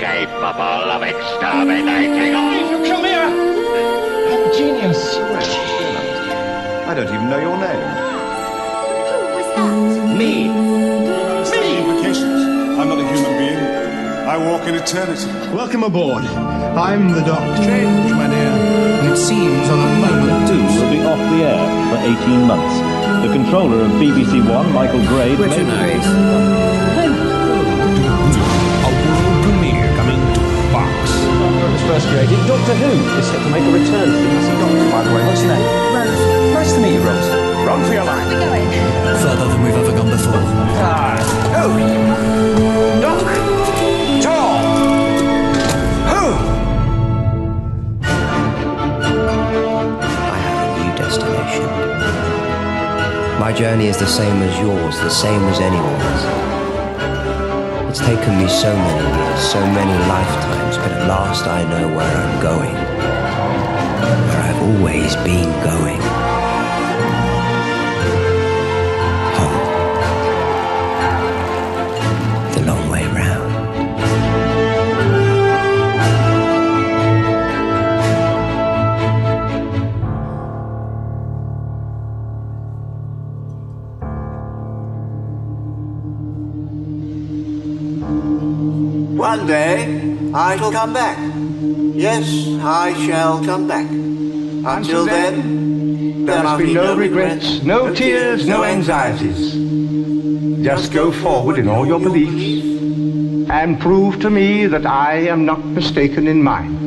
capable of exterminating all. Come here! Genius. I don't even know your name. Who was that? Me. Implications. I'm not a human being. I walk in eternity. Welcome aboard. I'm the Doctor. Change, my dear. And it seems on a moment Two will be off the air for 18 months. The controller of BBC One, Michael Gray, What's your nose? a world premiere coming to Fox. When it was first created, Doctor Who is set to make a return to the BBC Doctor, by the way. What's your name? Rose. Nice to meet you, Rose. Run for your life. Where are we going? Further than we've ever gone before. Who? Doc. Tom. Who? I have a new destination. My journey is the same as yours, the same as anyone's. It's taken me so many years, so many lifetimes, but at last I know where I'm going. Where I've always been going. Home. The long way round. One day, I shall come back. Yes, I shall come back. Until then, there must be no regrets, no tears, no anxieties. Just go forward in all your beliefs and prove to me that I am not mistaken in mine.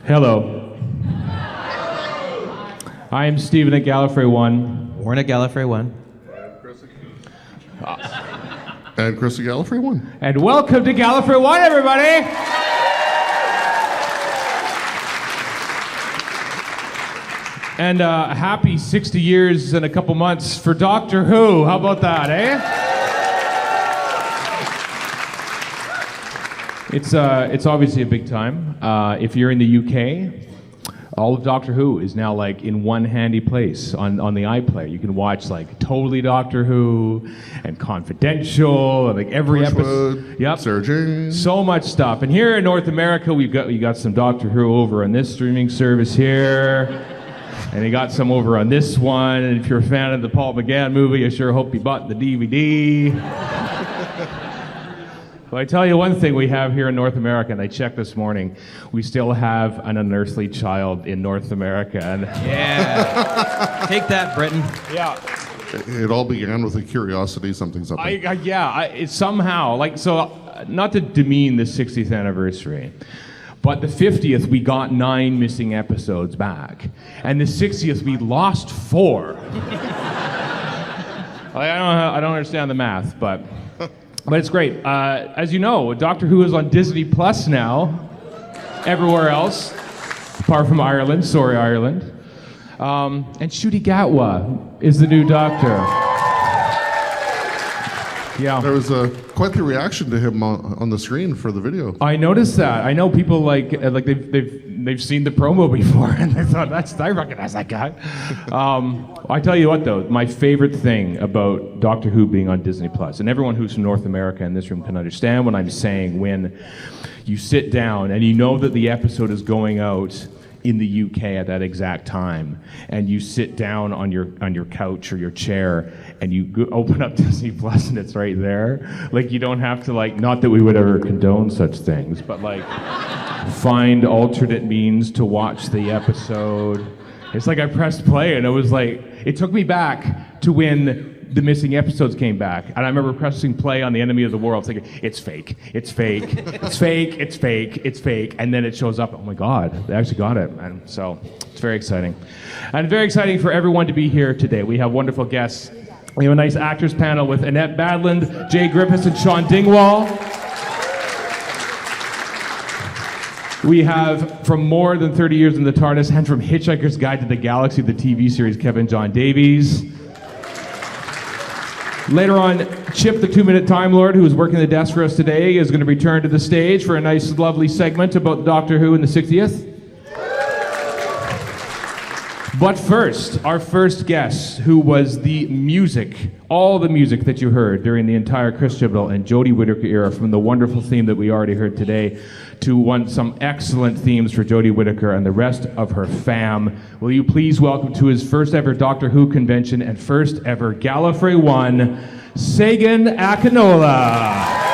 Hello. I am Stephen at Gallifrey One. Warren at Gallifrey One. And Chris at Gallifrey One. And welcome to Gallifrey One, everybody! And a happy 60 years and a couple months for Doctor Who. How about that, eh? It's obviously a big time. If you're in the UK, all of Doctor Who is now like in one handy place on the iPlayer. You can watch like Totally Doctor Who and Confidential and like every episode. Yep. Sarah Jane. So much stuff. And here in North America, we got some Doctor Who over on this streaming service here. And you got some over on this one. And if you're a fan of the Paul McGann movie, I sure hope you bought the DVD. Well, I tell you one thing we have here in North America, and I checked this morning, we still have an unearthly child in North America. And Yeah. Take that, Britain. yeah, It all began with a curiosity, something. it's somehow, like, so, not to demean the 60th anniversary, but the 50th, we got 9 missing episodes back. And the 60th, we lost 4. I don't understand the math, but it's great. As you know, Doctor Who is on Disney Plus now, everywhere else, apart from Ireland. Sorry, Ireland. And Ncuti Gatwa is the new Doctor. Yeah. There was quite the reaction to him on the screen for the video. I noticed that. I know people like they've seen the promo before and they thought I recognize that guy. I tell you what though, my favorite thing about Doctor Who being on Disney Plus, and everyone who's from North America in this room can understand what I'm saying, when you sit down and you know that the episode is going out in the UK at that exact time, and you sit down on your couch or your chair, and you open up Disney Plus, and it's right there. Like, you don't have to, like, not that we would ever condone such things, but like find alternate means to watch the episode. It's like I pressed play, and it was like, it took me back to when the missing episodes came back, and I remember pressing play on The Enemy of the World, thinking, it's fake, it's fake, it's fake, it's fake, it's fake, and then it shows up, oh my God, they actually got it, and so it's very exciting. And very exciting for everyone to be here today. We have wonderful guests. We have a nice actors panel with Annette Badland, Jaye Griffiths, and Shaun Dingwall. We have, from more than 30 years in the TARDIS, and from Hitchhiker's Guide to the Galaxy, the TV series, Kevin Jon Davies. Later on, Chip, the 2-minute Time Lord, who is working the desk for us today, is going to return to the stage for a nice, lovely segment about Doctor Who in the 60th. But first, our first guest, who was the music, all the music that you heard during the entire Chris Chibnall and Jodie Whittaker era, from the wonderful theme that we already heard today, to some excellent themes for Jodie Whittaker and the rest of her fam. Will you please welcome to his first ever Doctor Who convention and first ever Gallifrey One, Segun Akinola.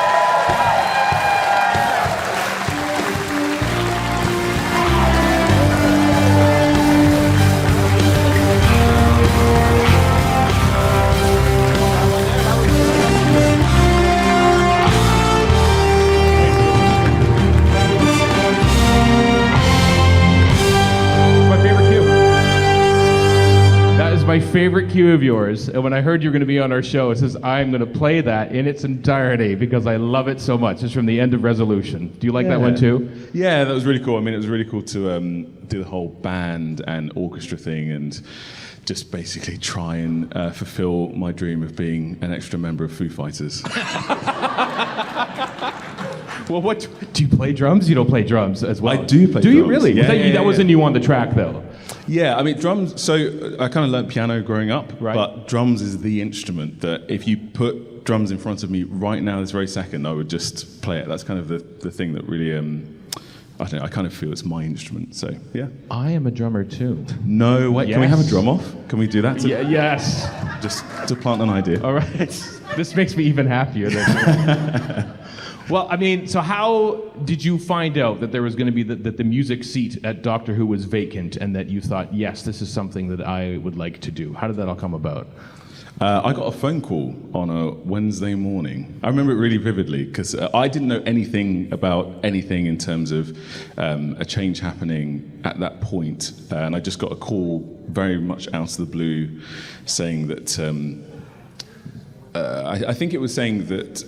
My favorite cue of yours, and when I heard you were going to be on our show, it says, I'm going to play that in its entirety because I love it so much. It's from the End of Resolution. Do you like that one too? Yeah, that was really cool. I mean, it was really cool to do the whole band and orchestra thing and just basically try and fulfill my dream of being an extra member of Foo Fighters. Well, what do you play drums? You don't play drums as well. I do play drums. Do you really? Yeah, that wasn't you on the track though. Yeah, I mean, drums, so I kind of learned piano growing up, right. But drums is the instrument that if you put drums in front of me right now, this very second, I would just play it. That's kind of the thing that really, I don't know, I kind of feel it's my instrument, so yeah. I am a drummer too. No way, yes. Can we have a drum off? Can we do that? Yes. Just to plant an idea. All right, this makes me even happier. Well, I mean, so how did you find out that there was going to be that the music seat at Doctor Who was vacant and that you thought, yes, this is something that I would like to do? How did that all come about? I got a phone call on a Wednesday morning. I remember it really vividly because I didn't know anything about anything in terms of a change happening at that point. And I just got a call very much out of the blue saying that, I think it was saying that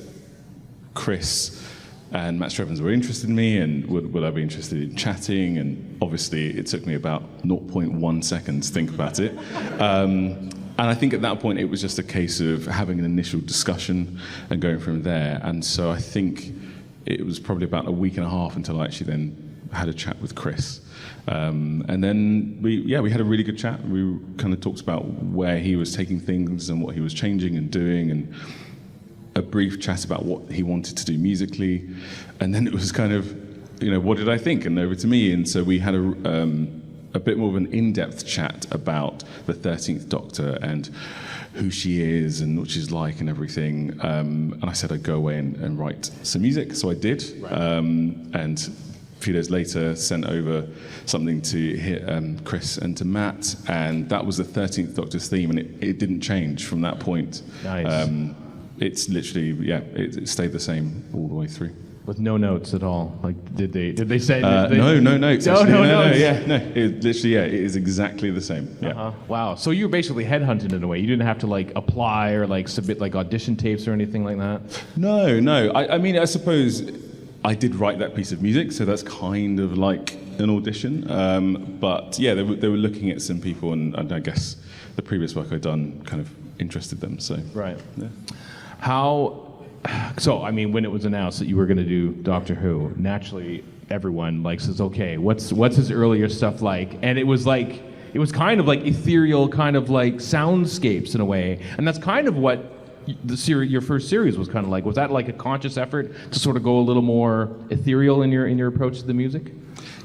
Chris and Matt Strevens were interested in me and would I be interested in chatting, and obviously it took me about 0.1 seconds to think about it. And I think at that point it was just a case of having an initial discussion and going from there. And so I think it was probably about a week and a half until I actually then had a chat with Chris. And then we had a really good chat. We kind of talked about where he was taking things and what he was changing and doing, and a brief chat about what he wanted to do musically, and then it was kind of, what did I think, and over to me. And so we had a bit more of an in-depth chat about the 13th Doctor and who she is and what she's like and everything. And I said I'd go away and write some music, so I did. Right. And a few days later sent over something to Chris and to Matt, and that was the 13th Doctor's theme, and it didn't change from that point. Nice. It's literally, it stayed the same all the way through. With no notes at all? Like, did they say? No notes. No notes. It literally, it is exactly the same. Yeah. Uh-huh. Wow. So you were basically headhunted in a way. You didn't have to apply or submit audition tapes or anything like that. No. I mean, I suppose I did write that piece of music, so that's kind of like an audition. But yeah, they were looking at some people, and I guess the previous work I'd done kind of interested them. So right. Yeah. So, I mean, when it was announced that you were going to do Doctor Who, naturally everyone says, okay, what's his earlier stuff like? And it was kind of ethereal, kind of soundscapes in a way. And that's kind of what your first series was kind of like. Was that a conscious effort to sort of go a little more ethereal in your approach to the music?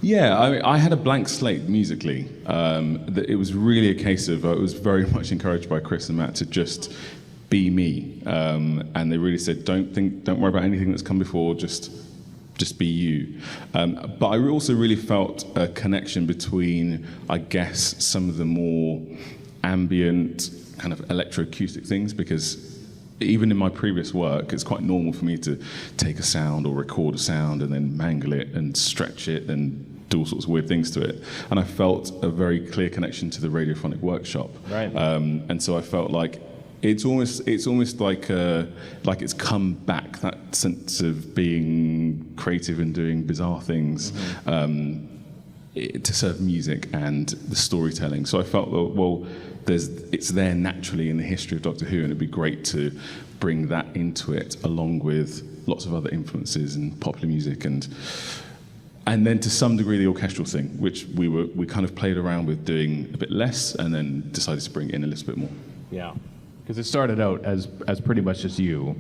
Yeah, I mean, I had a blank slate musically. It was really a case of I was very much encouraged by Chris and Matt to just be me, and they really said, don't worry about anything that's come before, just be you. But I also really felt a connection between, I guess, some of the more ambient kind of electroacoustic things, because even in my previous work, it's quite normal for me to take a sound or record a sound and then mangle it and stretch it and do all sorts of weird things to it. And I felt a very clear connection to the radiophonic workshop. Right. And so I felt like it's almost like it's come back, that sense of being creative and doing bizarre things. To serve music and the storytelling. So I felt, well, it's there naturally in the history of Doctor Who, and it'd be great to bring that into it, along with lots of other influences in popular music, and then to some degree the orchestral thing, which we kind of played around with doing a bit less, and then decided to bring in a little bit more. Yeah, because it started out as pretty much just you.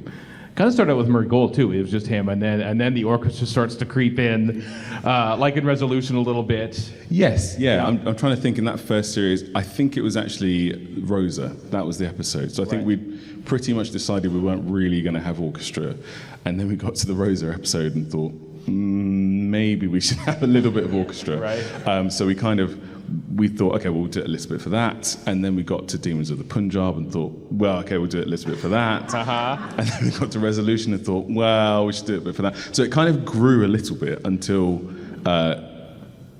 Kind of started out with Mert Gold too. It was just him, and then the orchestra starts to creep in, like in Resolution a little bit. Yes, yeah. I'm trying to think. In that first series, I think it was actually Rosa. That was the episode. So I think we pretty much decided we weren't really going to have orchestra, and then we got to the Rosa episode and thought maybe we should have a little bit of orchestra. Right. So we thought, okay, we'll do it a little bit for that. And then we got to Demons of the Punjab and thought, well, okay, we'll do it a little bit for that. And then we got to Resolution and thought, well, we should do it a bit for that. So it kind of grew a little bit until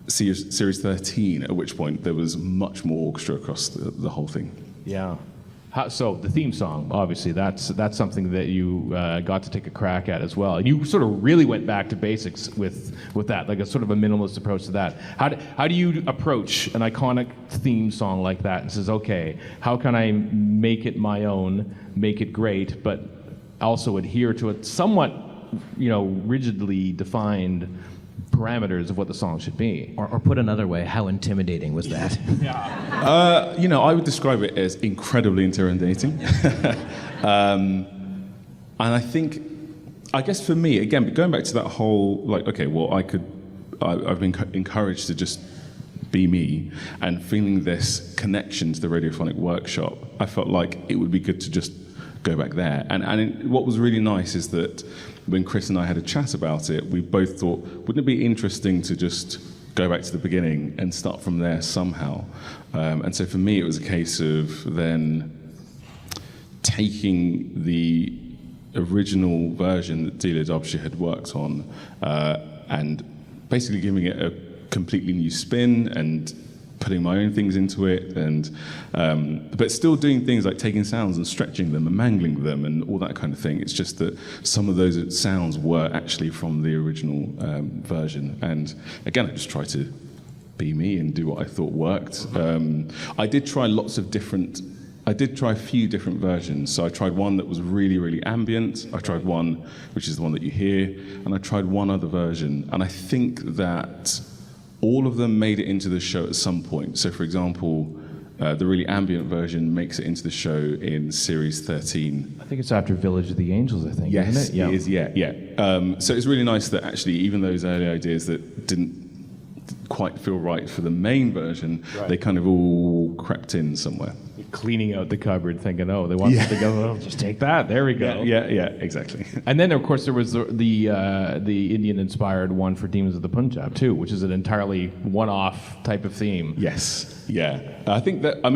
Series 13, at which point there was much more orchestra across the whole thing. Yeah. So the theme song, obviously, that's something that you got to take a crack at as well. And you sort of really went back to basics with that, like a sort of a minimalist approach to that. How do you approach an iconic theme song like that and says, okay, how can I make it my own, make it great, but also adhere to a somewhat, rigidly defined parameters of what the song should be? Or put another way, how intimidating was that? I would describe it as incredibly intimidating. And I guess for me, again, going back to that whole, I've been encouraged to just be me, and feeling this connection to the radiophonic workshop, I felt like it would be good to just go back there. And what was really nice is that when Chris and I had a chat about it, we both thought, wouldn't it be interesting to just go back to the beginning and start from there somehow? And so for me, it was a case of then taking the original version that Delia Derbyshire had worked on and basically giving it a completely new spin and putting my own things into it, and but still doing things like taking sounds and stretching them and mangling them and all that kind of thing. It's just that some of those sounds were actually from the original version. And again, I just tried to be me and do what I thought worked. I did try a few different versions. So I tried one that was really, really ambient. I tried one, which is the one that you hear, and I tried one other version. And I think that all of them made it into the show at some point. So, for example, the really ambient version makes it into the show in Series 13. I think it's after Village of the Angels, I think, yes, isn't it? It is, yeah. So it's really nice that actually, even those early ideas that didn't quite feel right for the main version, they kind of all crept in somewhere. You're cleaning out the cupboard, thinking, oh, they want us to go, oh, just take that, there we go. Yeah, exactly. And then, of course, there was the Indian-inspired one for Demons of the Punjab, too, which is an entirely one-off type of theme. Yes, yeah. I think that, I'm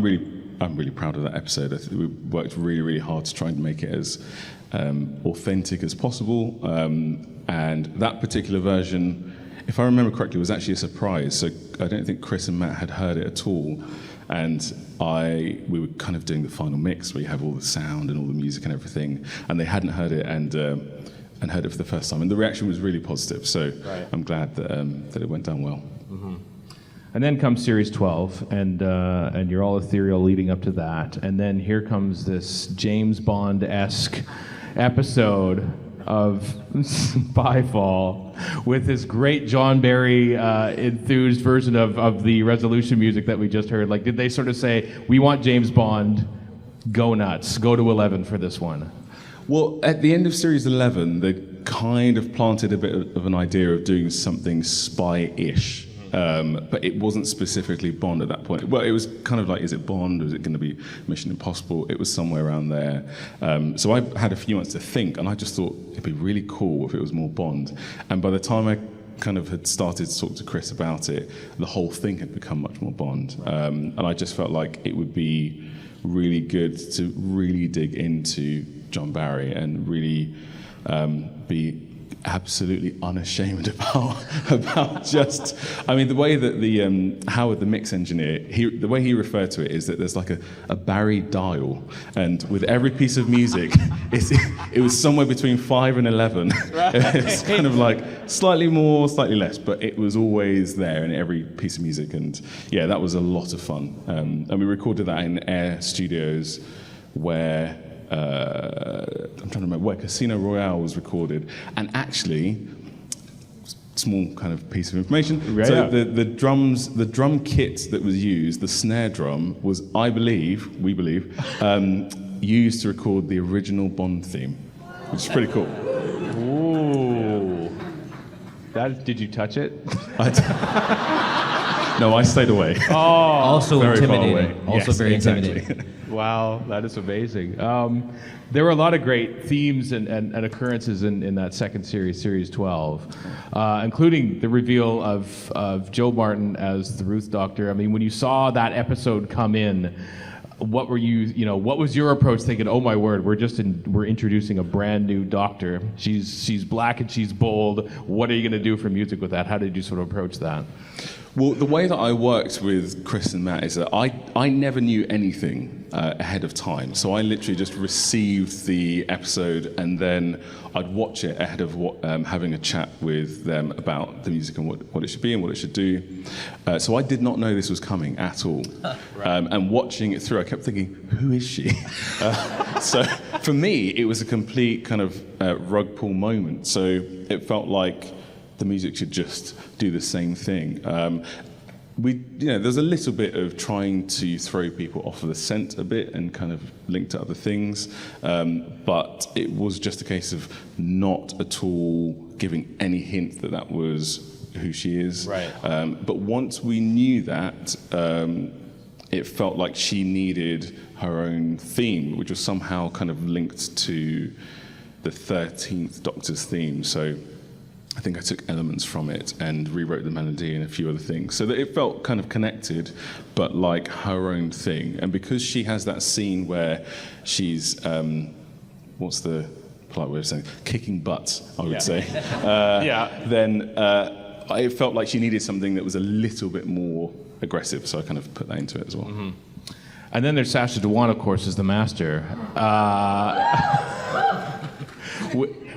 really proud of that episode. I think we worked really, really hard to try and make it as authentic as possible. And that particular version, if I remember correctly, was actually a surprise. So I don't think Chris and Matt had heard it at all. And we were kind of doing the final mix where you have all the sound and all the music and everything, and they hadn't heard it and heard it for the first time. And the reaction was really positive. So I'm glad that it went down well. Mm-hmm. And then comes Series 12, and you're all ethereal leading up to that. And then here comes this James Bond-esque episode of Spyfall with this great John Barry enthused version of the Resolution music that we just heard. Like, did they sort of say, we want James Bond, go nuts, go to 11 for this one? Well, at the end of Series 11, kind of planted a bit of an idea of doing something spy-ish. But it wasn't specifically Bond at that point. Well, it was kind of like, is it Bond or is it going to be Mission Impossible? It was somewhere around there. So I had a few months to think, and I just thought it'd be really cool if it was more Bond. And by the time I kind of had started to talk to Chris about it, the whole thing had become much more Bond. And I just felt like it would be really good to really dig into John Barry and really be absolutely unashamed about just, I mean, the way that the Howard, the mix engineer, the way he referred to it is that there's like a Barry dial, and with every piece of music, it was somewhere between 5 and 11. Right. It's kind of like slightly more, slightly less, but it was always there in every piece of music, and yeah, that was a lot of fun. And we recorded that in Air Studios, where I'm trying to remember where Casino Royale was recorded, and actually, small kind of piece of information. Yeah, so yeah. The drum kit that was used, the snare drum, was, we believe, used to record the original Bond theme, which is pretty cool. Ooh, did you touch it? No, I stayed away. Oh, also very intimidating. Far away. Also yes, very exactly. intimidating. Wow, that is amazing. There were a lot of great themes and occurrences in that second series, Series 12, including the reveal of Joe Martin as the Ruth Doctor. I mean, when you saw that episode come in, what were what was your approach, thinking, oh my word, we're introducing a brand new Doctor. She's black and she's bold. What are you going to do for music with that? How did you sort of approach that? Well, the way that I worked with Chris and Matt is that I never knew anything ahead of time. So I literally just received the episode, and then I'd watch it ahead of having a chat with them about the music and what it should be and what it should do. So I did not know this was coming at all. Right. And watching it through, I kept thinking, who is she? So for me, it was a complete kind of rug pull moment. So it felt like the music should just do the same thing. There's a little bit of trying to throw people off of the scent a bit and kind of link to other things, but it was just a case of not at all giving any hint that was who she is. Right. But once we knew that, it felt like she needed her own theme, which was somehow kind of linked to the 13th Doctor's theme. So I think I took elements from it and rewrote the melody and a few other things, so that it felt kind of connected, but like her own thing. And because she has that scene where she's, what's the polite way of saying, kicking butt, I would say. Then it felt like she needed something that was a little bit more aggressive, so I kind of put that into it as well. Mm-hmm. And then there's Sacha Dhawan, of course, as the Master.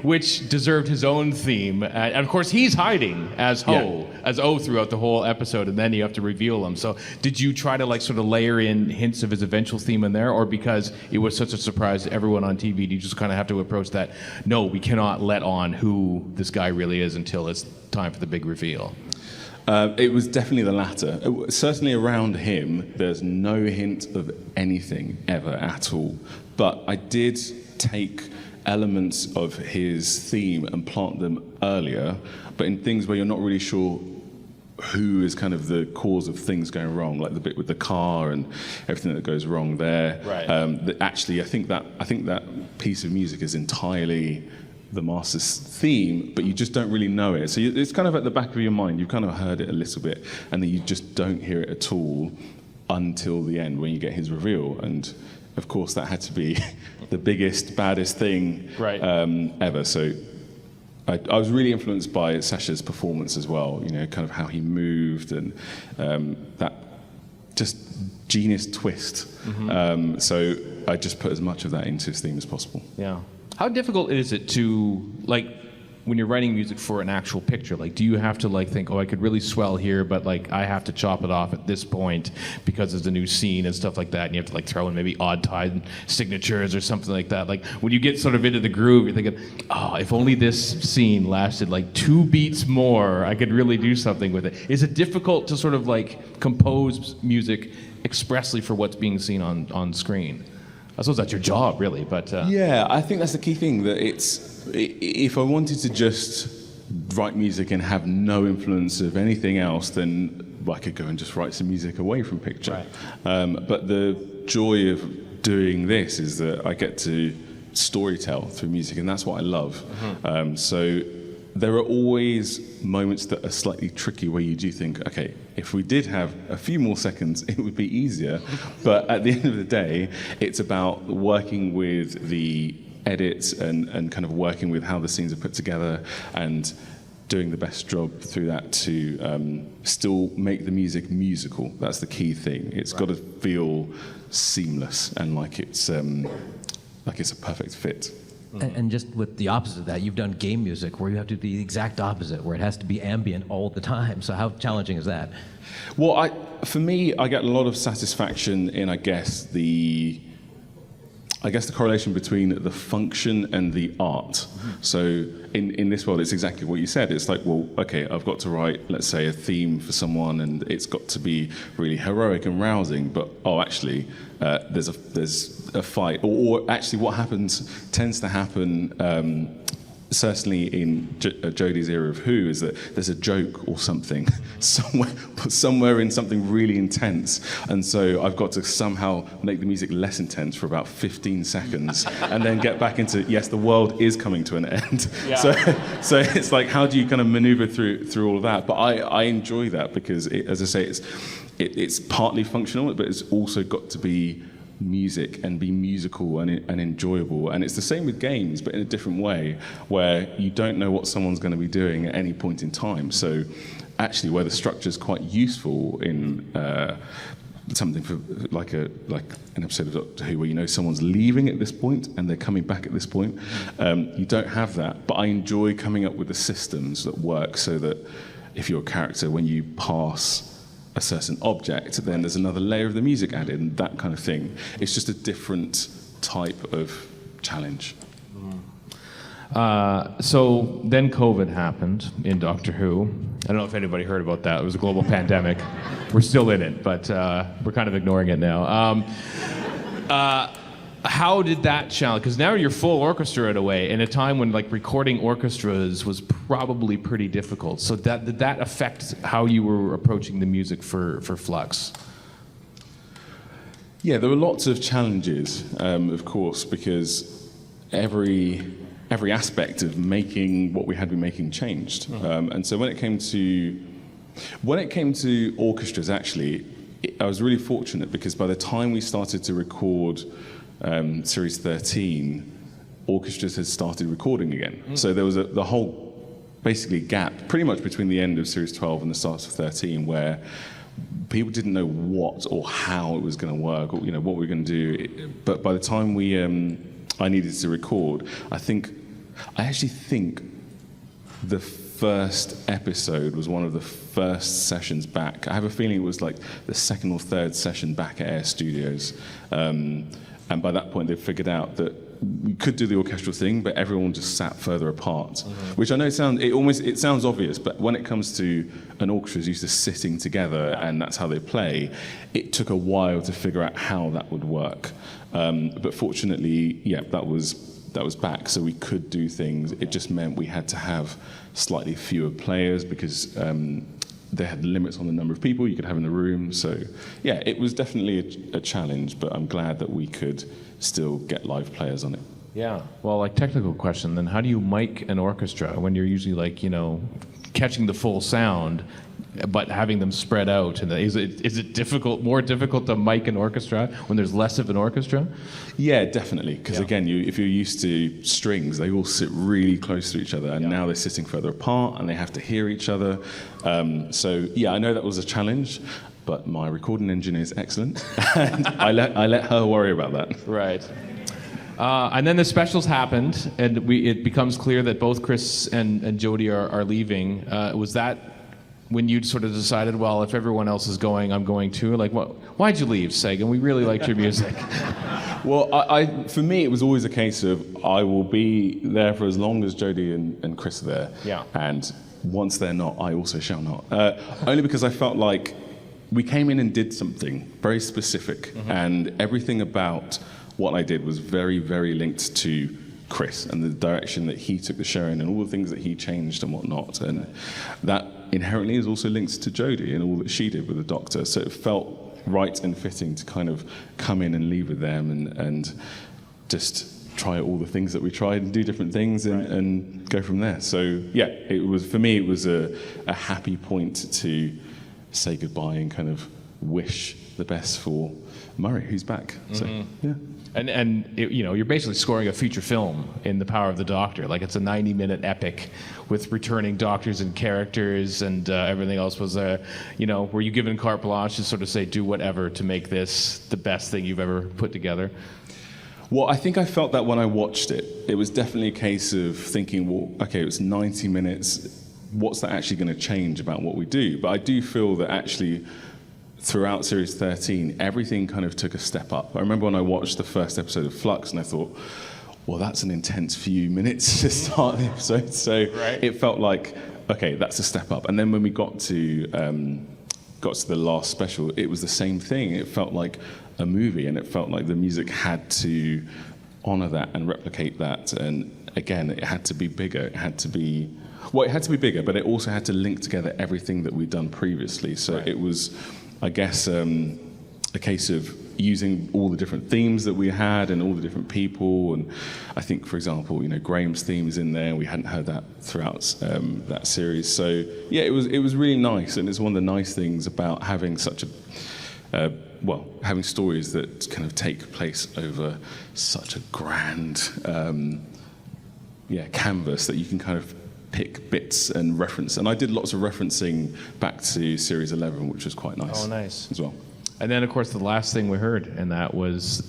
Which deserved his own theme. And of course, he's hiding as as O throughout the whole episode, and then you have to reveal him. So did you try to like sort of layer in hints of his eventual theme in there, or because it was such a surprise to everyone on TV, do you just kind of have to approach that, no, we cannot let on who this guy really is until it's time for the big reveal? It was definitely the latter. Certainly around him, there's no hint of anything ever at all. But I did take elements of his theme and plant them earlier, but in things where you're not really sure who is kind of the cause of things going wrong, like the bit with the car and everything that goes wrong there. Right. Actually, I think that piece of music is entirely the Master's theme, but you just don't really know it. So it's kind of at the back of your mind. You've kind of heard it a little bit, and then you just don't hear it at all until the end when you get his reveal. And of course, that had to be the biggest, baddest thing ever. So I was really influenced by Sacha's performance as well, kind of how he moved and that just genius twist. Mm-hmm. So I just put as much of that into his theme as possible. Yeah. How difficult is it to, when you're writing music for an actual picture, do you have to think, oh, I could really swell here, but I have to chop it off at this point because there's a new scene and stuff like that, and you have to throw in maybe odd time signatures or something like that. When you get sort of into the groove, you're thinking, oh, if only this scene lasted 2 beats more, I could really do something with it. Is it difficult to sort of compose music expressly for what's being seen on screen? I suppose that's your job, really. But yeah, I think that's the key thing. That if I wanted to just write music and have no influence of anything else, then I could go and just write some music away from picture. Right. But the joy of doing this is that I get to storytell through music, and that's what I love. Mm-hmm. So there are always moments that are slightly tricky where you do think, okay, if we did have a few more seconds, it would be easier. But at the end of the day, it's about working with the edits and kind of working with how the scenes are put together and doing the best job through that to still make the music musical. That's the key thing. It's got to feel seamless and like it's a perfect fit. And just with the opposite of that, you've done game music where you have to do the exact opposite, where it has to be ambient all the time. So how challenging is that? Well, for me, I get a lot of satisfaction in, I guess the correlation between the function and the art. Mm-hmm. So in this world, it's exactly what you said. It's like, well, okay, I've got to write, let's say, a theme for someone, and it's got to be really heroic and rousing. But actually, there's a fight, or actually, what tends to happen. Certainly in Jodie's era of Who, is that there's a joke or something somewhere in something really intense, and so I've got to somehow make the music less intense for about 15 seconds and then get back into, yes, the world is coming to an end. Yeah. So it's like, how do you kind of maneuver through all of that? But I enjoy that because, as I say, it's partly functional, but it's also got to be music and be musical and enjoyable. And it's the same with games, but in a different way, where you don't know what someone's going to be doing at any point in time. So actually, where the structure is quite useful in something for like an episode of Doctor Who, where you know someone's leaving at this point and they're coming back at this point, you don't have that. But I enjoy coming up with the systems that work so that if you're a character, when you pass a certain object, then there's another layer of the music added, and that kind of thing. It's just a different type of challenge. So then COVID happened in Doctor Who. I don't know if anybody heard about that. It was a global pandemic. We're still in it, but we're kind of ignoring it now. How did that challenge? Because now you're full orchestra in a way, in a time when like recording orchestras was probably pretty difficult. So did that affect how you were approaching the music for Flux? Yeah, there were lots of challenges, of course, because every aspect of making what we had been making changed. And so when it came to orchestras, actually, I was really fortunate because by the time we started to record Series 13, orchestras had started recording again. So there was the whole, basically, gap pretty much between the end of Series 12 and the start of 13, where people didn't know what or how it was going to work, or what we were going to do. But by the time I needed to record, I actually think the first episode was one of the first sessions back. I have a feeling it was like the second or third session back at Air Studios. And by that point, they'd figured out that we could do the orchestral thing, but everyone just sat further apart. Which I know it sounds obvious, but when it comes to an orchestra is used to sitting together and that's how they play, it took a while to figure out how that would work. But fortunately, yeah, that was back, so we could do things. It just meant we had to have slightly fewer players because they had limits on the number of people you could have in the room. So yeah, it was definitely a challenge, but I'm glad that we could still get live players on it. Yeah. Well, technical question then, how do you mic an orchestra when you're usually catching the full sound but having them spread out? And is it more difficult to mic an orchestra when there's less of an orchestra? Yeah, definitely. Because again, if you're used to strings, they all sit really close to each other, and now they're sitting further apart, and they have to hear each other. So yeah, I know that was a challenge, but my recording engineer is excellent, and I let her worry about that. Right. And then the specials happened, and it becomes clear that both Chris and Jodie are leaving. Was that when you sort of decided, well, if everyone else is going, I'm going too? Why'd you leave, Segun? We really liked your music. Well, for me, it was always a case of I will be there for as long as Jodie and Chris are there. Yeah. And once they're not, I also shall not. Only because I felt like we came in and did something very specific, and everything about what I did was very, very linked to Chris and the direction that he took the show in and all the things that he changed and whatnot. And that inherently is also linked to Jodie and all that she did with the Doctor. So it felt right and fitting to kind of come in and leave with them and just try all the things that we tried and do different things and go from there. So yeah, it was, for me, it was a happy point to say goodbye and kind of wish the best for Murray, who's back. So yeah. And you're basically scoring a feature film in The Power of the Doctor. Like, it's a 90-minute epic with returning doctors and characters and everything else. Was were you given carte blanche to sort of say, do whatever to make this the best thing you've ever put together? Well, I think I felt that when I watched it. It was definitely a case of thinking, well, okay, it was 90 minutes. What's that actually going to change about what we do? But I do feel that actually throughout Series 13, everything kind of took a step up. I remember when I watched the first episode of Flux and I thought, well, that's an intense few minutes to start the episode. So it felt like, okay, that's a step up. And then when we got to the last special, it was the same thing. It felt like a movie, and it felt like the music had to honor that and replicate that. And again, it had to be bigger. It had to be bigger, but it also had to link together everything that we'd done previously. So it was, I guess, a case of using all the different themes that we had and all the different people. And I think, for example, Graham's theme is in there. We hadn't heard that throughout that series. So yeah, it was really nice, and it's one of the nice things about having such having stories that kind of take place over such a grand canvas that you can kind of pick bits and reference. And I did lots of referencing back to Series 11, which was quite nice. Oh, nice. As well. And then, of course, the last thing we heard, and that was,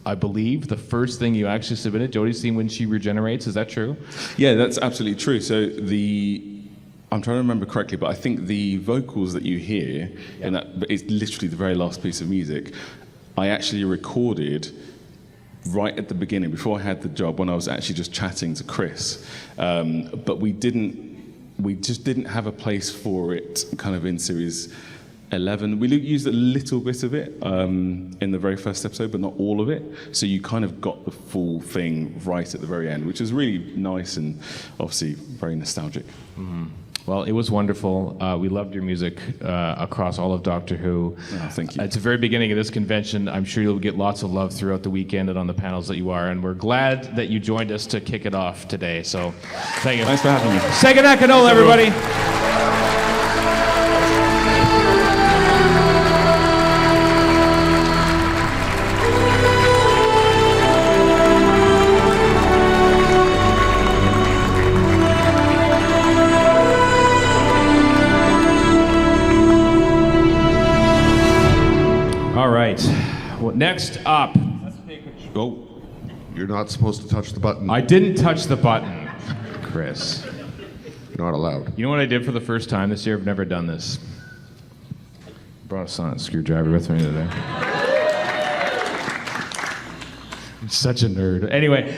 I believe, the first thing you actually submitted, Jodie's theme when she regenerates. Is that true? Yeah, that's absolutely true. So I'm trying to remember correctly, but I think the vocals that you hear, and that is literally the very last piece of music, I actually recorded right at the beginning, before I had the job, when I was actually just chatting to Chris. But we just didn't have a place for it kind of in Series 11. We used a little bit of it in the very first episode, but not all of it. So you kind of got the full thing right at the very end, which is really nice and obviously very nostalgic. Mm-hmm. Well, it was wonderful. We loved your music across all of Doctor Who. Oh, thank you. It's the very beginning of this convention. I'm sure you'll get lots of love throughout the weekend and on the panels that you are. And we're glad that you joined us to kick it off today. So thank you. Thanks for having me. Segun Akinola, everybody. All right. Well, next up. Oh, you're not supposed to touch the button. I didn't touch the button, Chris. You're not allowed. You know what I did for the first time this year? I've never done this. Brought a sonic screwdriver with me today. I'm such a nerd. Anyway,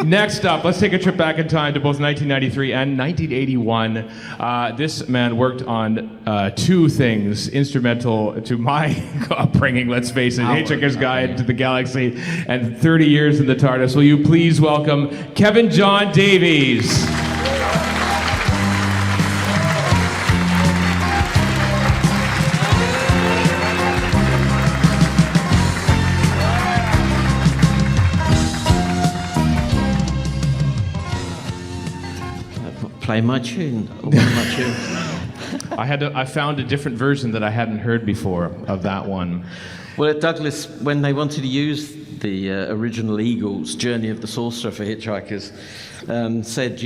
next up, let's take a trip back in time to both 1993 and 1981. This man worked on two things instrumental to my upbringing, let's face it, Hitchhiker's Guide to the Galaxy and 30 years in the TARDIS. Will you please welcome Kevin Jon Davies. Play my tune. I found a different version that I hadn't heard before of that one. Well, at Douglas, when they wanted to use the original Eagles' Journey of the Sorcerer for Hitchhikers, said,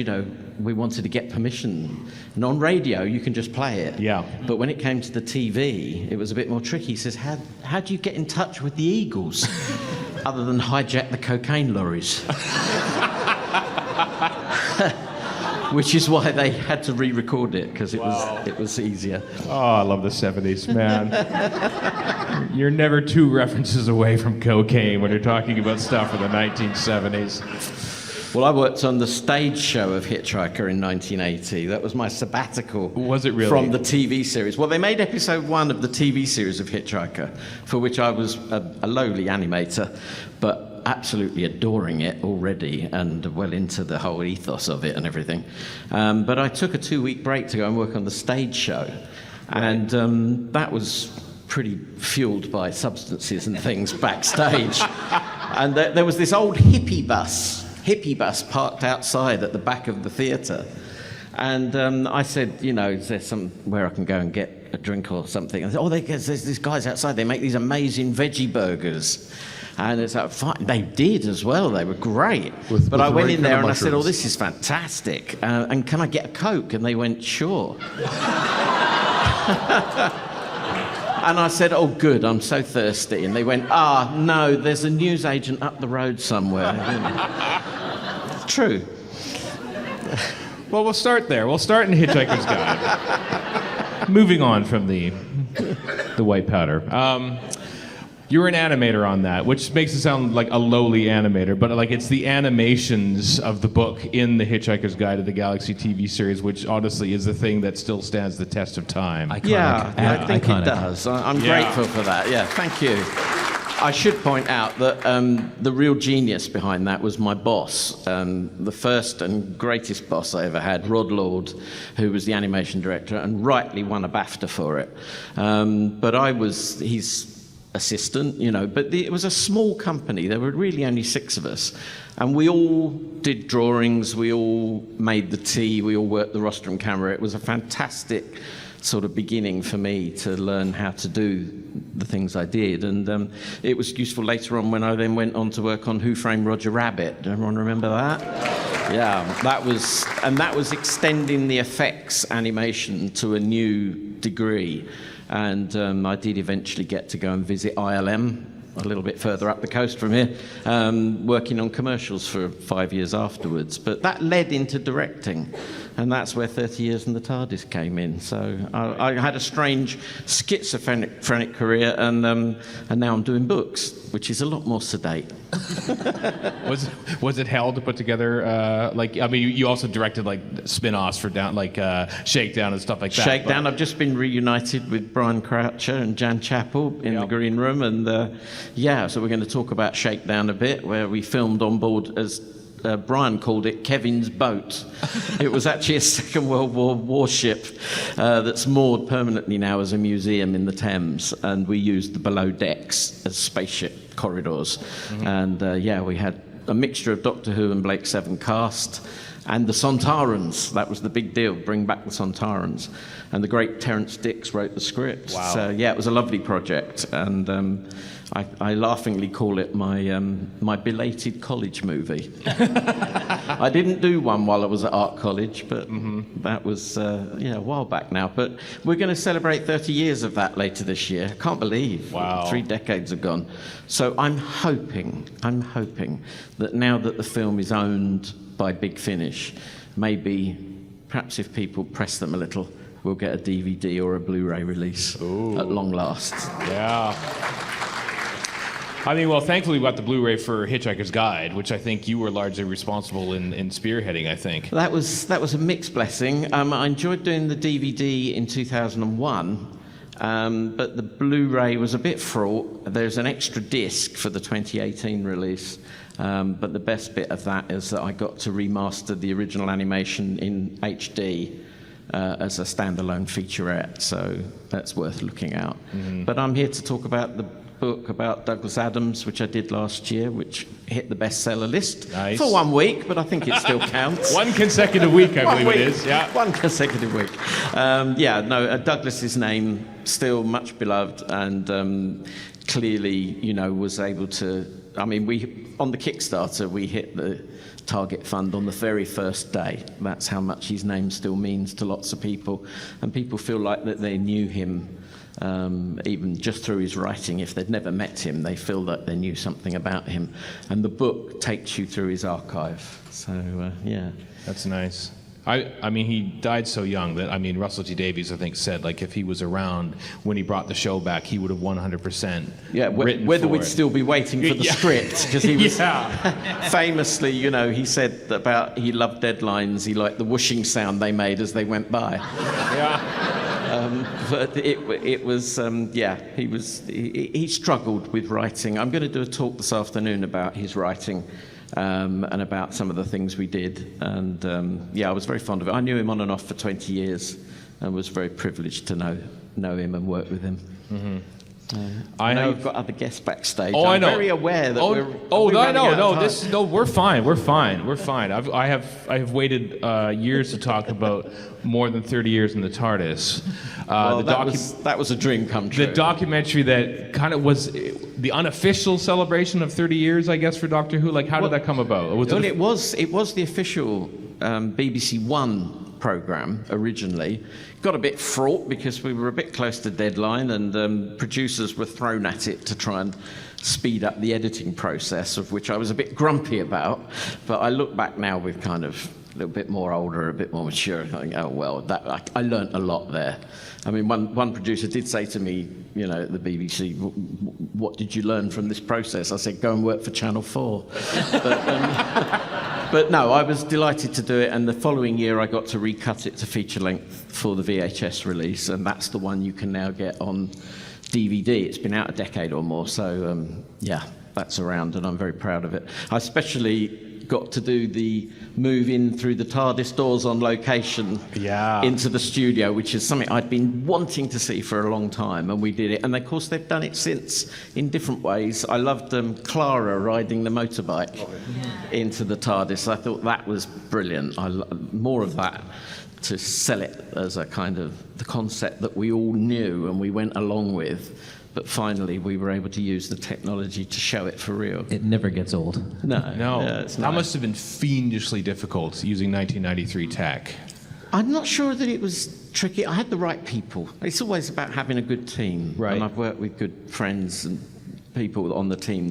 we wanted to get permission. And on radio, you can just play it. Yeah. But when it came to the TV, it was a bit more tricky. He says, how do you get in touch with the Eagles? Other than hijack the cocaine lorries. Which is why they had to re-record it, because it was easier. Oh, I love the 70s, man. You're never two references away from cocaine when you're talking about stuff from the 1970s. Well, I worked on the stage show of Hitchhiker in 1980. That was my sabbatical. Was it really? From the TV series. Well, they made episode 1 of the TV series of Hitchhiker, for which I was a lowly animator, but absolutely adoring it already and well into the whole ethos of it and everything. But I took a 2-week break to go and work on the stage show. And that was pretty fueled by substances and things backstage. And there was this old hippie bus parked outside at the back of the theatre. And I said, you know, is there somewhere I can go and get a drink or something? And I said, there's these guys outside, they make these amazing veggie burgers. And it's like, fine. They did as well. They were great. But I went in there and I said, this is fantastic. And can I get a Coke? And they went, sure. And I said, oh, good, I'm so thirsty. And they went, no, there's a newsagent up the road somewhere. True. Well, we'll start there. We'll start in Hitchhiker's Guide. Moving on from the white powder. You were an animator on that, which makes it sound like a lowly animator, but like it's the animations of the book in the Hitchhiker's Guide to the Galaxy TV series, which honestly is the thing that still stands the test of time. Iconic. Yeah, I think it does. I'm grateful for that. Yeah, thank you. I should point out that the real genius behind that was my boss, the first and greatest boss I ever had, Rod Lord, who was the animation director and rightly won a BAFTA for it. But I was his assistant, you know, but it was a small company. There were really only 6 of us. And we all did drawings, we all made the tea, we all worked the rostrum camera. It was a fantastic sort of beginning for me to learn how to do the things I did. And it was useful later on when I then went on to work on Who Framed Roger Rabbit. Does everyone remember that? Yeah, that was extending the effects animation to a new degree. And I did eventually get to go and visit ILM, a little bit further up the coast from here, working on commercials for 5 years afterwards. But that led into directing, and that's where 30 Years in the TARDIS came in. So I had a strange schizophrenic career, and now I'm doing books, which is a lot more sedate. Was it hell to put together? You also directed like spin-offs for Shakedown and stuff like that. Shakedown. I've just been reunited with Brian Croucher and Jan Chappell in the green room, and so we're going to talk about Shakedown a bit, where we filmed on board, as Brian called it, Kevin's boat. It was actually a Second World War warship that's moored permanently now as a museum in the Thames, and we used the below decks as spaceship corridors. Mm-hmm. And we had a mixture of Doctor Who and Blake Seven cast, and the Sontarans. That was the big deal, bring back the Sontarans. And the great Terence Dix wrote the script. Wow. So it was a lovely project, and I laughingly call it my belated college movie. I didn't do one while I was at art college, but that was a while back now. But we're going to celebrate 30 years of that later this year. I can't believe 3 decades have gone. So I'm hoping that now that the film is owned by Big Finish, perhaps if people press them a little, we'll get a DVD or a Blu-ray release at long last. Yeah. I mean, well, thankfully we got the Blu-ray for Hitchhiker's Guide, which I think you were largely responsible in spearheading, I think. That was a mixed blessing. I enjoyed doing the DVD in 2001, but the Blu-ray was a bit fraught. There's an extra disc for the 2018 release, but the best bit of that is that I got to remaster the original animation in HD as a standalone featurette, so that's worth looking out. Mm-hmm. But I'm here to talk about the book about Douglas Adams, which I did last year, which hit the bestseller list for 1 week, but I think it still counts. 1 consecutive week, I believe it is. Yeah, 1 consecutive week. Douglas's name still much beloved, and clearly, was able to. I mean, we on the Kickstarter we hit the target fund on the very first day. That's how much his name still means to lots of people, and people feel like that they knew him. Even just through his writing, if they'd never met him, they feel that they knew something about him. And the book takes you through his archive. So, That's nice. I mean, he died so young that, I mean, Russell T Davies, I think, said, like, if he was around when he brought the show back, he would have 100% written whether for we'd it. still be waiting for the Yeah. script, because he was Yeah. famously, you know, he said about he loved deadlines, he liked the whooshing sound they made as they went by. But it was, he struggled with writing. I'm going to do a talk this afternoon about his writing. And about some of the things we did. And I was very fond of it. I knew him on and off for 20 years and was very privileged to know him and work with him. Mm-hmm. I know you've got other guests backstage. Oh, I'm I know. very aware that we're fine. I have waited years to talk about more than 30 years in the TARDIS. That was a dream come true. The documentary that kind of was the unofficial celebration of 30 years, I guess, for Doctor Who. Like, how did that come about? It was the official BBC One program originally. Got a bit fraught because we were a bit close to deadline, and producers were thrown at it to try and speed up the editing process, of which I was a bit grumpy about. But I look back now with kind of a little bit more older, a bit more mature, and I think, oh well, I learnt a lot there. I mean, one producer did say to me, you know, at the BBC, what did you learn from this process? I said, go and work for Channel 4. But no, I was delighted to do it, and the following year I got to recut it to feature length for the VHS release, and that's the one you can now get on DVD. It's been out a decade or more, so that's around, and I'm very proud of it. I especially got to do the move in through the TARDIS doors on location into the studio, which is something I'd been wanting to see for a long time, and we did it. And of course they've done it since in different ways. I loved Clara riding the motorbike into the TARDIS. I thought that was brilliant. More of that, to sell it as a kind of the concept that we all knew and we went along with. But finally, we were able to use the technology to show it for real. It never gets old. No. It's That must have been fiendishly difficult using 1993 tech. I'm not sure that it was tricky. I had the right people. It's always about having a good team. Right. And I've worked with good friends and people on the team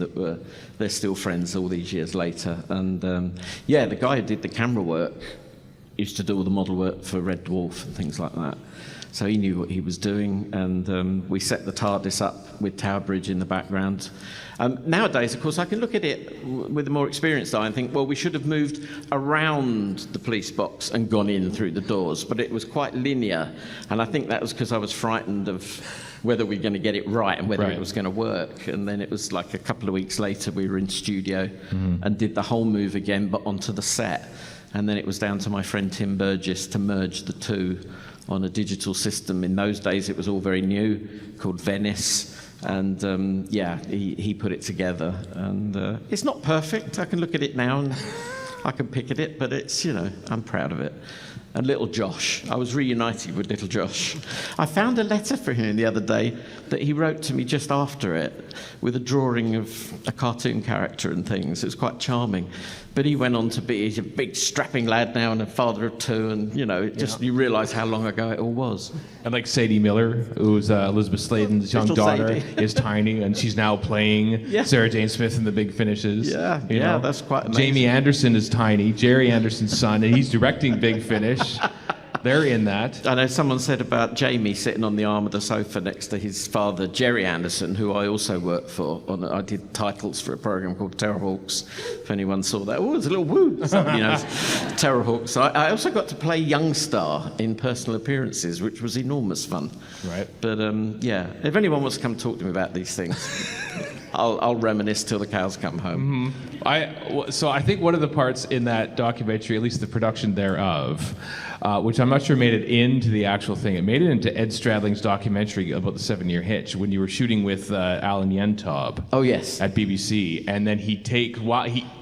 they're still friends all these years later. And the guy who did the camera work used to do all the model work for Red Dwarf and things like that. So he knew what he was doing, and we set the TARDIS up with Tower Bridge in the background. Nowadays, of course, I can look at it with a more experienced eye and think, well, we should have moved around the police box and gone in through the doors, but it was quite linear, and I think that was because I was frightened of whether we were going to get it right and whether it was going to work. And then it was like a couple of weeks later, we were in studio and did the whole move again, but onto the set. And then it was down to my friend Tim Burgess to merge the two on a digital system. In those days, it was all very new, called Venice. And he put it together. And it's not perfect. I can look at it now and I can pick at it, but it's, I'm proud of it. And little Josh, I was reunited with little Josh. I found a letter for him the other day that he wrote to me just after it with a drawing of a cartoon character and things. It was quite charming. But he went on to he's a big strapping lad now and a father of two, and you realise how long ago it all was. And like Sadie Miller, who's Elizabeth Sladen's young daughter, is tiny, and she's now playing Sarah Jane Smith in The Big Finishes. Yeah, that's quite amazing. Jamie Anderson is tiny, Jerry Anderson's son, and he's directing Big Finish. They're in that. I know someone said about Jamie sitting on the arm of the sofa next to his father, Jerry Anderson, who I also worked for. I did titles for a program called Terrorhawks. If anyone saw that, there's a little woo. Somebody knows Terrorhawks. I also got to play Young Star in personal appearances, which was enormous fun. Right. But if anyone wants to come talk to me about these things, I'll reminisce till the cows come home. So I think one of the parts in that documentary, at least the production thereof, which I'm not sure made it into the actual thing. It made it into Ed Stradling's documentary about the 7-year hitch when you were shooting with Alan Yentob. Oh yes. At BBC, and then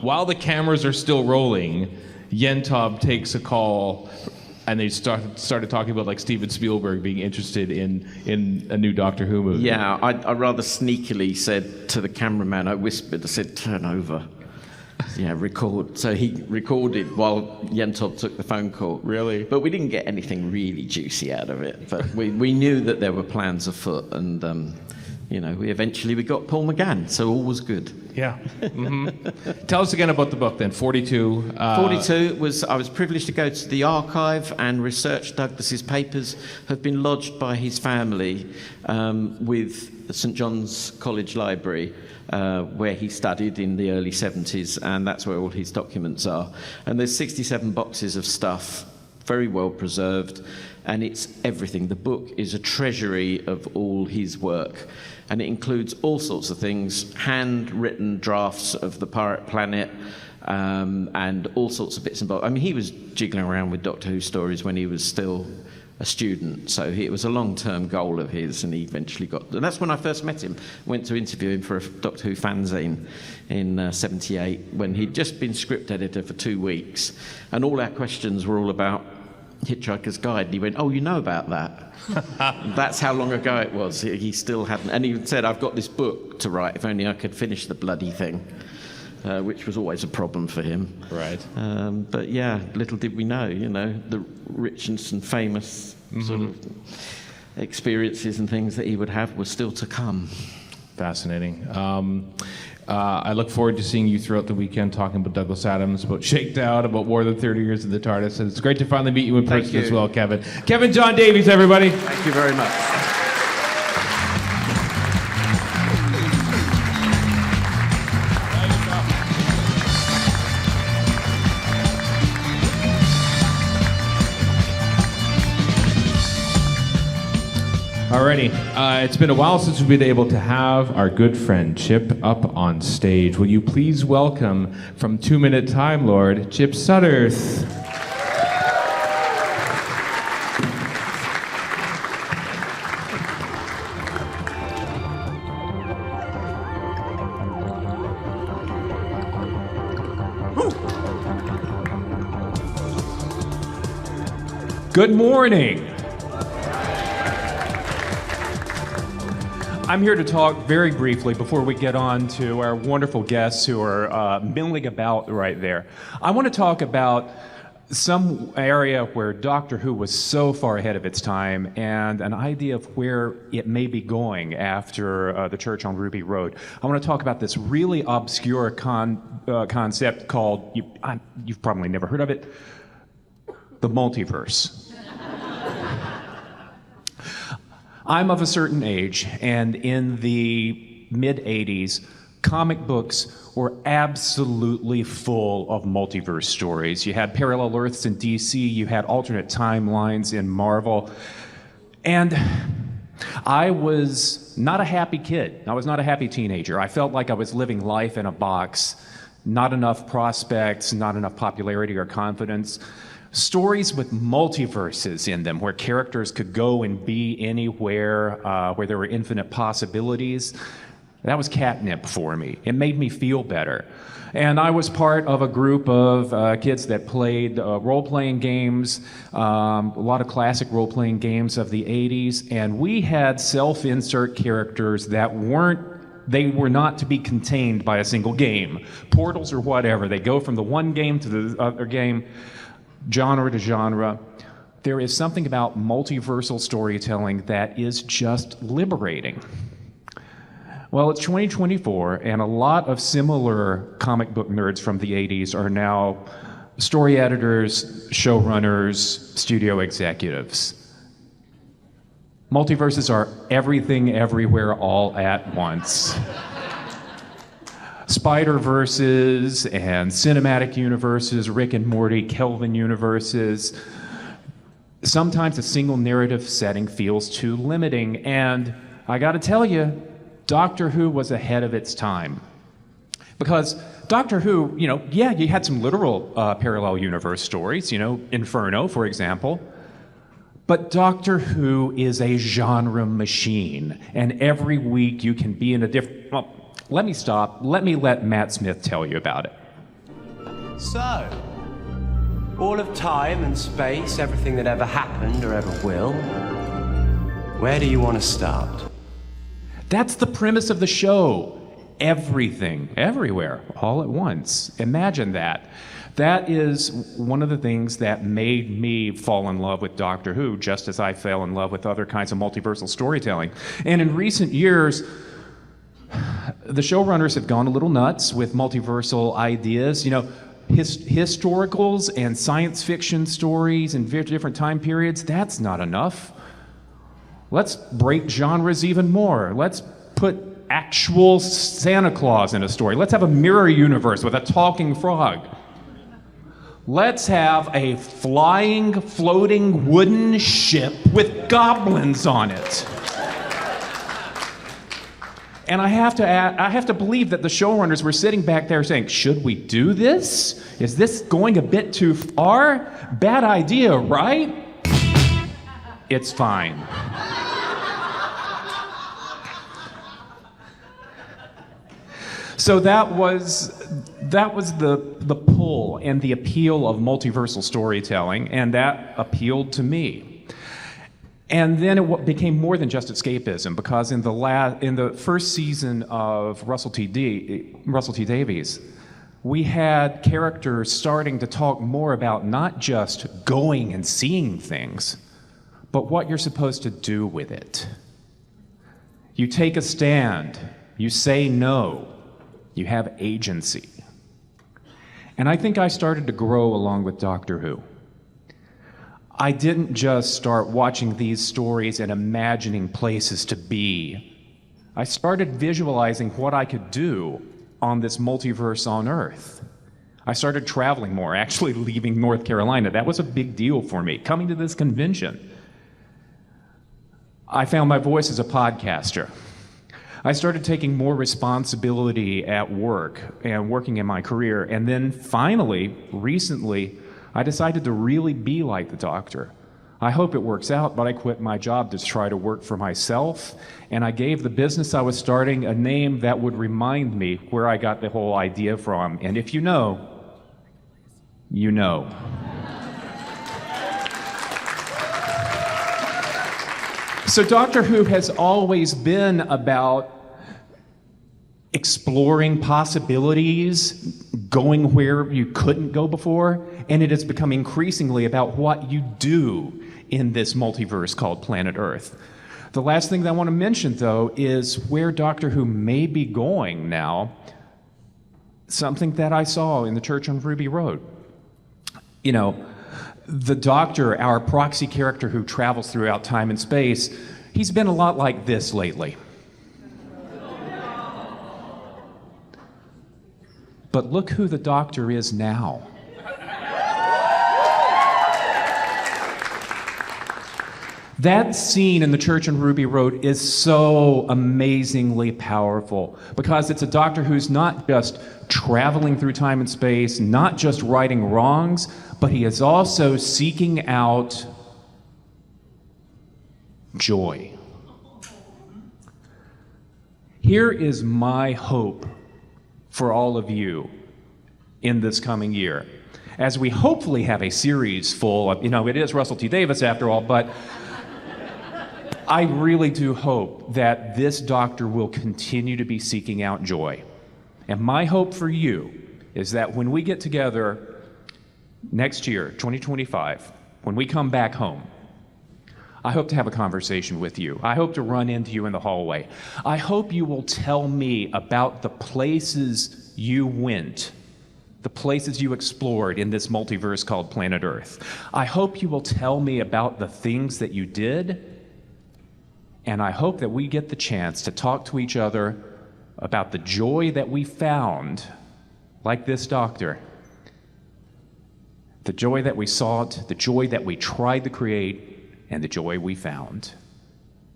while the cameras are still rolling, Yentob takes a call, and they started talking about like Steven Spielberg being interested in a new Doctor Who movie. Yeah, I rather sneakily said to the cameraman, I said, turn over. Record. So he recorded while Yentob took the phone call. Really? But we didn't get anything really juicy out of it. But we knew that there were plans afoot, and we got Paul McGann, so all was good. Yeah. Mm-hmm. Tell us again about the book then, 42. 42 I was privileged to go to the archive and research Douglas's papers have been lodged by his family with St John's College Library, where he studied in the early 70s, and that's where all his documents are. And there's 67 boxes of stuff, very well preserved, and it's everything. The book is a treasury of all his work, and it includes all sorts of things, handwritten drafts of the Pirate Planet, and all sorts of bits and bobs. I mean, he was jiggling around with Doctor Who stories when he was still a student, so it was a long-term goal of his, and he eventually got... And that's when I first met him. Went to interview him for a Doctor Who fanzine in 78, when he'd just been script editor for 2 weeks, and all our questions were all about Hitchhiker's Guide, and he went, "Oh, you know about that?" That's how long ago it was. He still hadn't, and he said, "I've got this book to write, if only I could finish the bloody thing," which was always a problem for him. Right. But yeah, little did we know, the rich and famous sort of experiences and things that he would have were still to come. Fascinating. I look forward to seeing you throughout the weekend talking about Douglas Adams, about Shakedown, about more than 30 years of the TARDIS. And it's great to finally meet you in person as well, Kevin. Kevin Jon Davies, everybody. Thank you very much. Alrighty, it's been a while since we've been able to have our good friend Chip up on stage. Will you please welcome, from 2 Minute Time Lord, Chip Sudderth. Good morning. I'm here to talk very briefly before we get on to our wonderful guests who are milling about right there. I want to talk about some area where Doctor Who was so far ahead of its time and an idea of where it may be going after the Church on Ruby Road. I want to talk about this really obscure concept called, you've probably never heard of it, the multiverse. I'm of a certain age, and in the mid-'80s, comic books were absolutely full of multiverse stories. You had parallel Earths in DC, you had alternate timelines in Marvel, and I was not a happy kid. I was not a happy teenager. I felt like I was living life in a box, not enough prospects, not enough popularity or confidence. Stories with multiverses in them, where characters could go and be anywhere, where there were infinite possibilities, that was catnip for me. It made me feel better. And I was part of a group of kids that played role-playing games, a lot of classic role-playing games of the 80s, and we had self-insert characters that they were not to be contained by a single game. Portals or whatever, they go from the one game to the other game, genre to genre. There is something about multiversal storytelling that is just liberating. Well, it's 2024, and a lot of similar comic book nerds from the 80s are now story editors, showrunners, studio executives. Multiverses are everything, everywhere, all at once. Spider-Verses and cinematic universes, Rick and Morty, Kelvin universes. Sometimes a single narrative setting feels too limiting, and I gotta tell you, Doctor Who was ahead of its time. Because Doctor Who, you had some literal parallel universe stories, Inferno, for example. But Doctor Who is a genre machine, and every week you can be in a different... Well, let me stop. Let Matt Smith tell you about it. So, all of time and space, everything that ever happened or ever will, where do you want to start? That's the premise of the show. everything, everywhere, all at once. Imagine that. That is one of the things that made me fall in love with Doctor Who, just as I fell in love with other kinds of multiversal storytelling. And in recent years, the showrunners have gone a little nuts with multiversal ideas. You know, historicals and science fiction stories in different time periods, that's not enough. Let's break genres even more. Let's put actual Santa Claus in a story. Let's have a mirror universe with a talking frog. Let's have a flying, floating wooden ship with goblins on it. And I have to believe that the showrunners were sitting back there saying, should we do this? Is this going a bit too far? Bad idea, right? It's fine. So that was the pull and the appeal of multiversal storytelling, and that appealed to me. And then it became more than just escapism, because in the first season of Russell T. Davies, we had characters starting to talk more about not just going and seeing things, but what you're supposed to do with it. You take a stand, you say no, you have agency. And I think I started to grow along with Doctor Who. I didn't just start watching these stories and imagining places to be. I started visualizing what I could do on this multiverse on Earth. I started traveling more, actually leaving North Carolina. That was a big deal for me, coming to this convention. I found my voice as a podcaster. I started taking more responsibility at work and working in my career. And then finally, recently, I decided to really be like the Doctor. I hope it works out, but I quit my job to try to work for myself. And I gave the business I was starting a name that would remind me where I got the whole idea from. And if you know, you know. So Doctor Who has always been about exploring possibilities, going where you couldn't go before, and it has become increasingly about what you do in this multiverse called Planet Earth. The last thing that I want to mention, though, is where Doctor Who may be going now, something that I saw in the church on Ruby Road. You know, the Doctor, our proxy character who travels throughout time and space, he's been a lot like this lately. But look who the Doctor is now. That scene in the church on Ruby Road is so amazingly powerful, because it's a Doctor who's not just traveling through time and space, not just righting wrongs, but he is also seeking out joy. Here is my hope for all of you in this coming year, as we hopefully have a series full of, it is Russell T. Davies after all, but I really do hope that this Doctor will continue to be seeking out joy. And my hope for you is that when we get together next year, 2025, when we come back home, I hope to have a conversation with you. I hope to run into you in the hallway. I hope you will tell me about the places you went, the places you explored in this multiverse called Planet Earth. I hope you will tell me about the things that you did, and I hope that we get the chance to talk to each other about the joy that we found, like this Doctor. The joy that we sought, the joy that we tried to create, and the joy we found.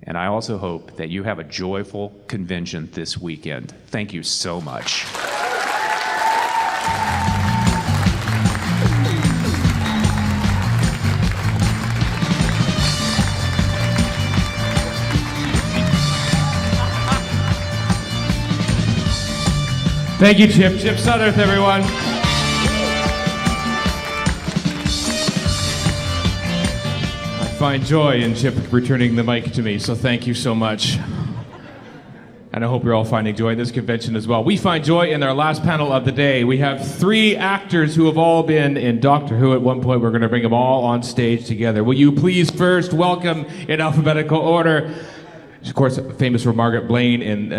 And I also hope that you have a joyful convention this weekend. Thank you so much. Thank you, Chip. Chip Sudderth, everyone. I find joy in Chip returning the mic to me, so thank you so much. And And I hope you're all finding joy in this convention as well. We find joy in our last panel of the day. We have 3 actors who have all been in Doctor Who at one point. We're going to bring them all on stage together. Will you please first welcome, in alphabetical order, of course, famous for Margaret Blaine in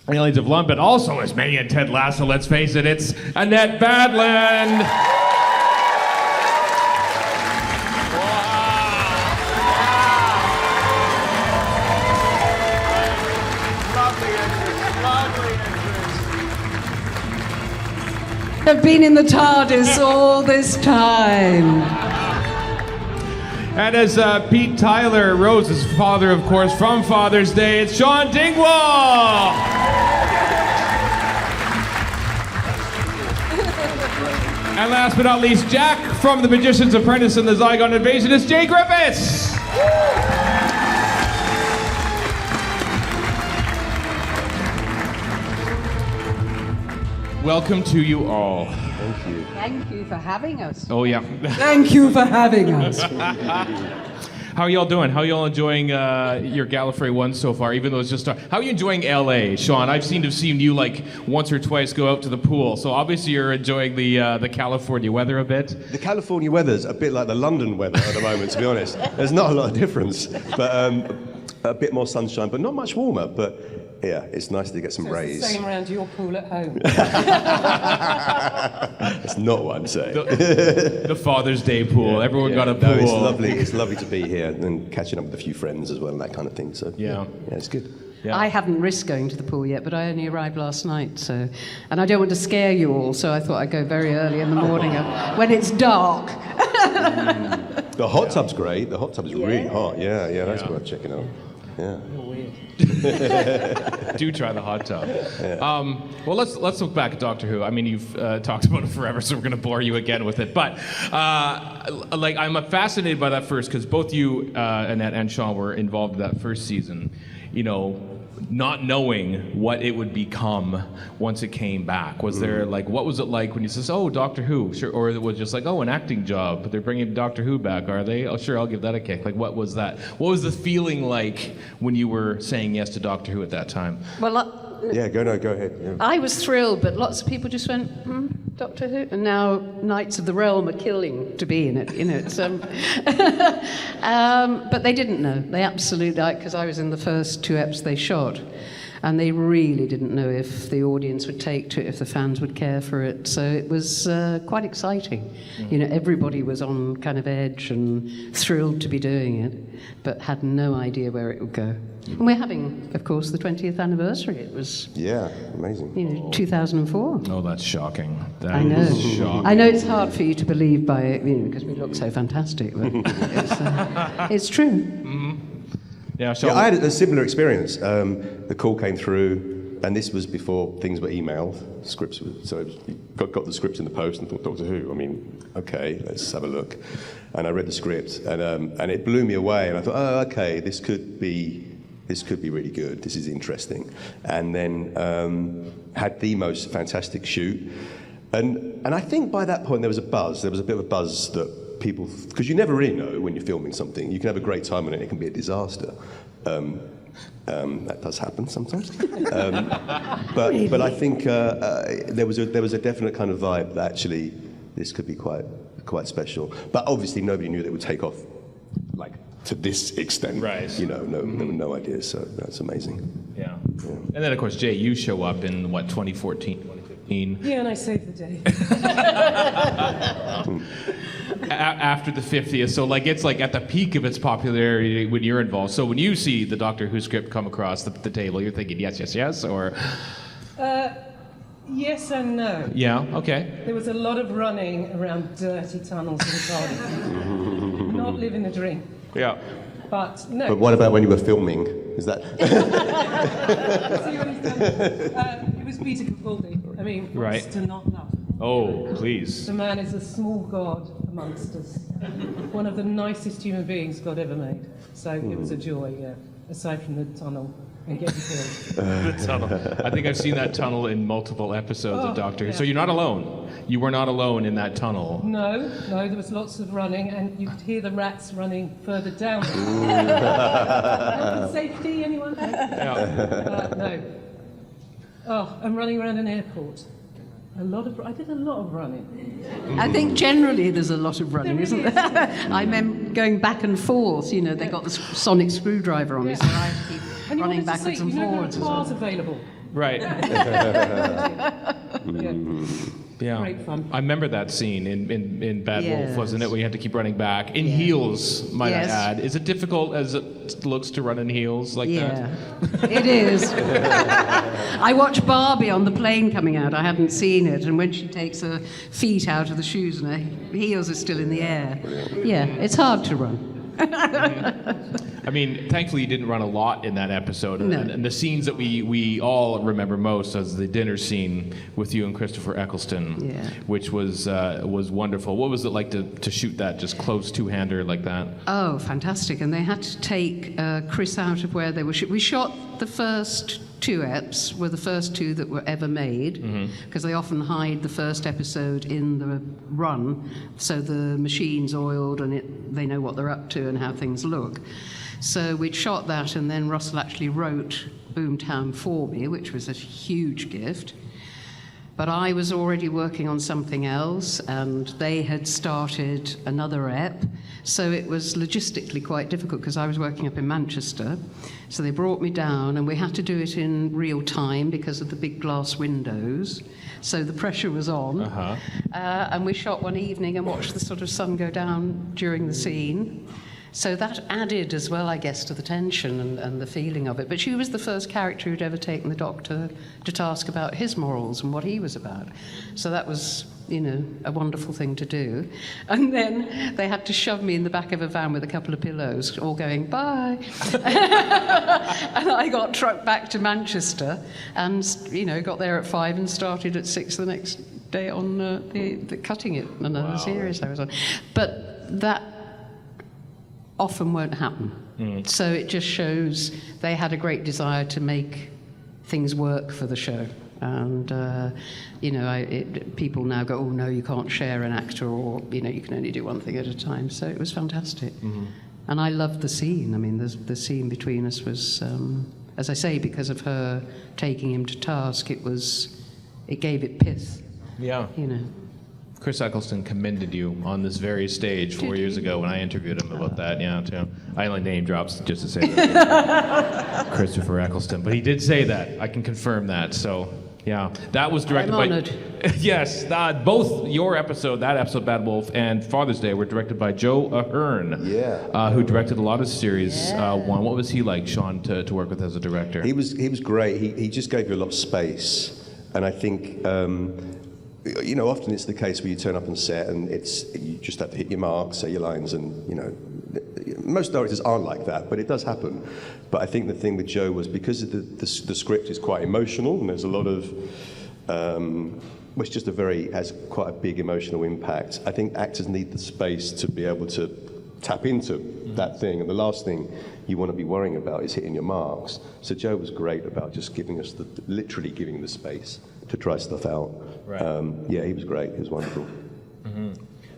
Aliens of London, but also as many in Ted Lasso, let's face it, it's Annette Badland. I've been in the TARDIS all this time. And as Pete Tyler, Rose's father, of course, from Father's Day, it's Shaun Dingwall. And last but not least, Jack from The Magician's Apprentice and the Zygon Invasion, it's Jaye Griffiths. Welcome to you all. Thank you. Thank you for having us. Oh, yeah. Thank you for having us. How are y'all doing? How are y'all enjoying your Gallifrey One so far, even though it's just started? How are you enjoying LA, Shaun? I've seemed to have seen you like once or twice go out to the pool, so obviously you're enjoying the California weather a bit. The California weather's a bit like the London weather at the moment, to be honest. There's not a lot of difference, but a bit more sunshine, but not much warmer. But yeah, it's nice to get some rays. It's the same around your pool at home. It's not what I'm saying. The Father's Day pool. Everyone got a pool. No, it's lovely. It's lovely to be here and catching up with a few friends as well and that kind of thing. So yeah, it's good. Yeah. I haven't risked going to the pool yet, but I only arrived last night, so, and I don't want to scare you all, so I thought I'd go very early in the morning when it's dark. The hot tub's great. The hot tub is really hot. Yeah, that's worth checking out. Yeah. Do try the hot tub. Well, let's look back at Doctor Who. I mean, you've talked about it forever, so we're going to bore you again with it. But I'm fascinated by that first because both you, Annette and Shaun, were involved in that first season. You know, not knowing what it would become once it came back. Was there what was it like when you says, "Oh, Doctor Who," sure, or it was just like, "Oh, an acting job, but they're bringing Doctor Who back, are they? Oh, sure, I'll give that a kick." Like, what was that? What was the feeling like when you were saying yes to Doctor Who at that time? Well, go ahead. Yeah. I was thrilled, but lots of people just went, Doctor Who? And now Knights of the Realm are killing to be in it, you know. It's, but they didn't know. They absolutely, because I was in the first 2 eps they shot, and they really didn't know if the audience would take to it, if the fans would care for it. So it was quite exciting. You know, everybody was on kind of edge and thrilled to be doing it, but had no idea where it would go. And we're having, of course, the 20th anniversary. It was amazing. You know, 2004. Oh, that's shocking. I know. I know it's hard for you to believe by it, you know, because we look so fantastic. But it's true. Mm-hmm. Yeah, I had a similar experience. The call came through, and this was before things were emailed. Scripts were, so got the scripts in the post and thought, Doctor Who. I mean, okay, let's have a look. And I read the script, and it blew me away. And I thought, oh, okay, this could be really good. This is interesting. And then had the most fantastic shoot. And I think by that point there was a buzz. There was a bit of a buzz that people, because you never really know when you're filming something. You can have a great time on it. It can be a disaster. That does happen sometimes. But I think there was a definite kind of vibe that actually this could be quite special. But obviously nobody knew that it would take off like to this extent. Right. You know, no idea. So that's amazing. Yeah. And then of course, Jaye, you show up in 2014, 2015. Yeah, and I saved the day. After the 50th, so it's at the peak of its popularity when you're involved. So when you see the Doctor Who script come across the table, you're thinking yes, or? Yes and no. Yeah. Okay. There was a lot of running around dirty tunnels in Cardiff. Not living the dream. Yeah. But no. But what about when you were filming? Is that? See what he's done? It was Peter Capaldi. I mean, what's to not love? Oh, please. The man is a small god amongst us. One of the nicest human beings God ever made. So it was a joy, yeah. Aside from the tunnel and get you killed. The tunnel. I think I've seen that tunnel in multiple episodes of Doctor Who. So you're not alone. You were not alone in that tunnel. No, there was lots of running, and you could hear the rats running further down. Health and safety, anyone? No. Oh, I'm running around an airport. I did a lot of running. I think generally there's a lot of running, isn't there? I remember going back and forth. You know, they got the sonic screwdriver on me, so I had to keep running backwards and forwards. You know, cars available. Right. Yeah. Great fun. I remember that scene in Bad Yes. Wolf, wasn't it? Where you had to keep running back in heels. Might Yes. I add? Is it difficult as it looks to run in heels like that? It is. I watched Barbie on the plane coming out. I hadn't seen it, and when she takes her feet out of the shoes and her heels are still in the air, yeah, it's hard to run. I mean, thankfully you didn't run a lot in that episode, No. and the scenes that we all remember most is the dinner scene with you and Christopher Eccleston, which was wonderful. What was it like to shoot that just close two-hander like that? Oh, fantastic! And they had to take Chris out of where they were. We shot the first 2 eps were the first 2 that were ever made, because they often hide the first episode in the run, so the machine's oiled and they know what they're up to and how things look. So we'd shot that, and then Russell actually wrote Boomtown for me, which was a huge gift. But I was already working on something else, and they had started another ep, so it was logistically quite difficult because I was working up in Manchester. So they brought me down, and we had to do it in real time because of the big glass windows. So the pressure was on. And we shot one evening and watched the sort of sun go down during the scene. So that added as well, I guess, to the tension and the feeling of it. But she was the first character who'd ever taken the Doctor to task about his morals and what he was about. So that was, you know, a wonderful thing to do. And then they had to shove me in the back of a van with a couple of pillows, all going, bye. And I got trucked back to Manchester and, you know, got there at 5 and started at 6 the next day on the cutting it, another series I was on. But that often won't happen. So it just shows they had a great desire to make things work for the show. And, you know, people now go, oh, no, you can't share an actor, or, you know, you can only do one thing at a time. So it was fantastic. And I loved the scene. I mean, the scene between us was, as I say, because of her taking him to task, it gave it pith. Yeah. You know. Chris Eccleston commended you on this very stage 4 years ago when I interviewed him about that. Yeah, too. I only name drops just to say that. Christopher Eccleston. But he did say that. I can confirm that. So, yeah. That was directed I'm by... honored. Yes. Both your episode, that episode, Bad Wolf, and Father's Day were directed by Joe Ahern, who directed a lot of series. One. What was he like, Shaun, to work with as a director? He was great. He just gave you a lot of space. And I think... you know, often it's the case where you turn up on set and you just have to hit your mark, say your lines, and, you know, most directors aren't like that, but it does happen. But I think the thing with Joe was because the script is quite emotional, and there's a lot of, it's just has quite a big emotional impact. I think actors need the space to be able to tap into that thing, and the last thing you want to be worrying about is hitting your marks. So Joe was great about just literally giving the space to try stuff out. Right. Yeah, he was great. He was wonderful.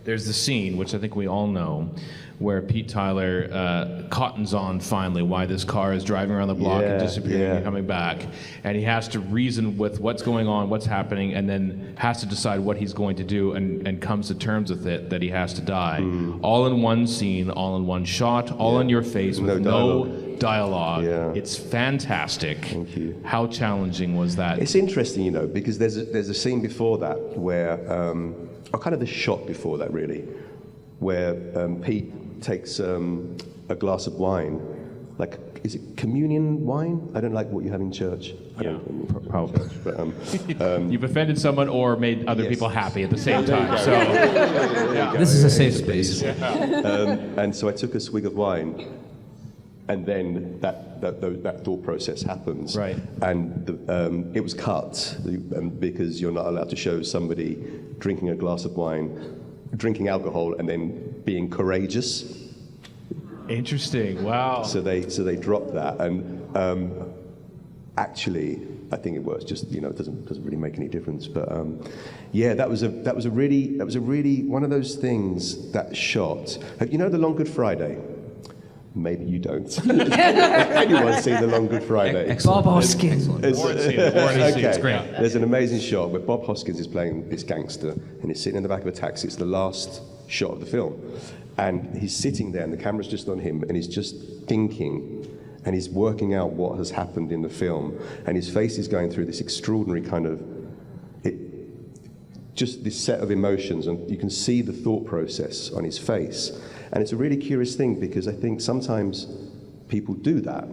There's the scene, which I think we all know, where Pete Tyler cottons on finally why this car is driving around the block and disappearing and coming back. And he has to reason with what's going on, what's happening, and then has to decide what he's going to do, and comes to terms with it that he has to die. All in one scene, all in one shot, all in your face with no dialogue. It's fantastic. Thank you. How challenging was that? It's interesting, you know, because there's a scene before that where, or kind of the shot before that really, where Pete takes a glass of wine, like, is it communion wine? I don't like what you have in church. Probably. You've offended someone or made other people happy at the same time. So this is a safe space. And so I took a swig of wine, and then that thought process happens. Right. And it was cut because you're not allowed to show somebody drinking a glass of wine, drinking alcohol, and then being courageous. Interesting. Wow. So they dropped that, and actually, I think it works. Just it doesn't really make any difference. But yeah, that was a really one of those things that shot. You know the Long Good Friday? Maybe you don't. Anyone seen the Long Good Friday? Bob Hoskins. It's great. There's an amazing shot where Bob Hoskins is playing this gangster and he's sitting in the back of a taxi. It's the last shot of the film. And he's sitting there and the camera's just on him and he's just thinking and he's working out what has happened in the film. And his face is going through this extraordinary kind of, just this set of emotions, and you can see the thought process on his face. And it's a really curious thing because I think sometimes people do that.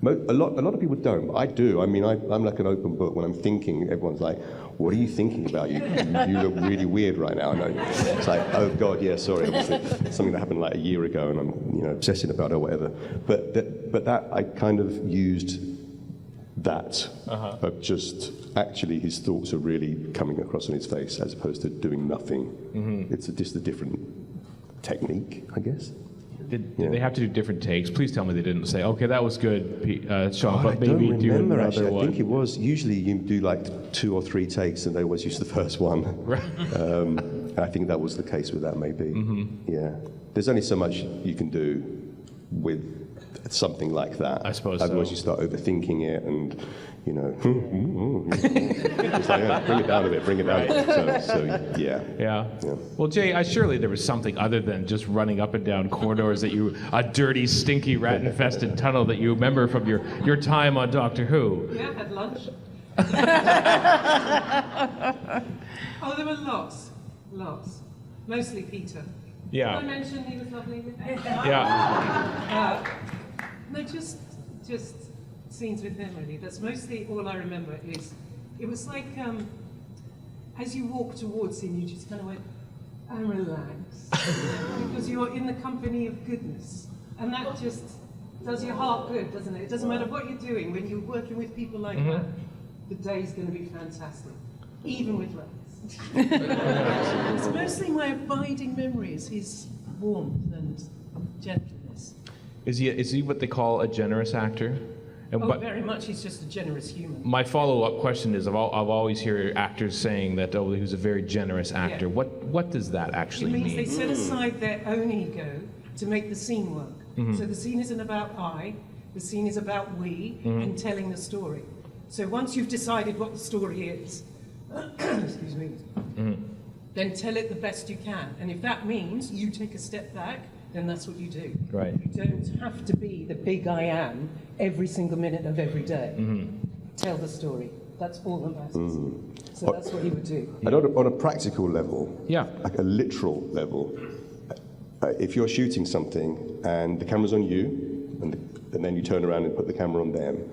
A lot of people don't, but I do. I mean, I'm like an open book. When I'm thinking, everyone's like, what are you thinking about? You look really weird right now. And it's like, oh God, yeah, sorry. Obviously, something that happened like a year ago and I'm obsessing about it or whatever. But that I kind of used that of just actually his thoughts are really coming across on his face as opposed to doing nothing. Mm-hmm. It's just a different technique, I guess. Did they have to do different takes? Please tell me they didn't say, okay, that was good, Shaun, but I don't maybe do remember, another actually. one. I think it was, usually you do like 2 or 3 takes and they always use the first one. Right. I think that was the case with that, maybe. Mm-hmm. Yeah. There's only so much you can do with something like that. I suppose Otherwise so. you start overthinking it and, it's like, yeah, bring it down a bit, bring it down a bit. So yeah. Well, Jay, surely there was something other than just running up and down corridors a dirty, stinky, rat-infested tunnel that you remember from your time on Doctor Who. Yeah, I had lunch. Oh, there were lots. Mostly Peter. Yeah. Did I mention he was lovely? Yeah. No, just scenes with him, really. That's mostly all I remember is, it was like, as you walk towards him, you just kind of went, and relax. Because you're in the company of goodness. And that just does your heart good, doesn't it? It doesn't matter what you're doing, when you're working with people like that, the day's going to be fantastic. Even with rats. It's mostly my abiding memories, his warmth and gentleness. Is he what they call a generous actor? Very much. He's just a generous human. My follow-up question is, I've always heard actors saying that, he was a very generous actor. Yeah. What does that actually mean? It means they set aside their own ego to make the scene work. Mm-hmm. So the scene isn't about I, the scene is about we and telling the story. So once you've decided what the story is, excuse me, then tell it the best you can. And if that means you take a step back, then that's what you do. Right. You don't have to be the big I am every single minute of every day. Tell the story. That's all that matters. So that's what he would do. And on a practical level, yeah, like a literal level, if you're shooting something and the camera's on you, and then you turn around and put the camera on them,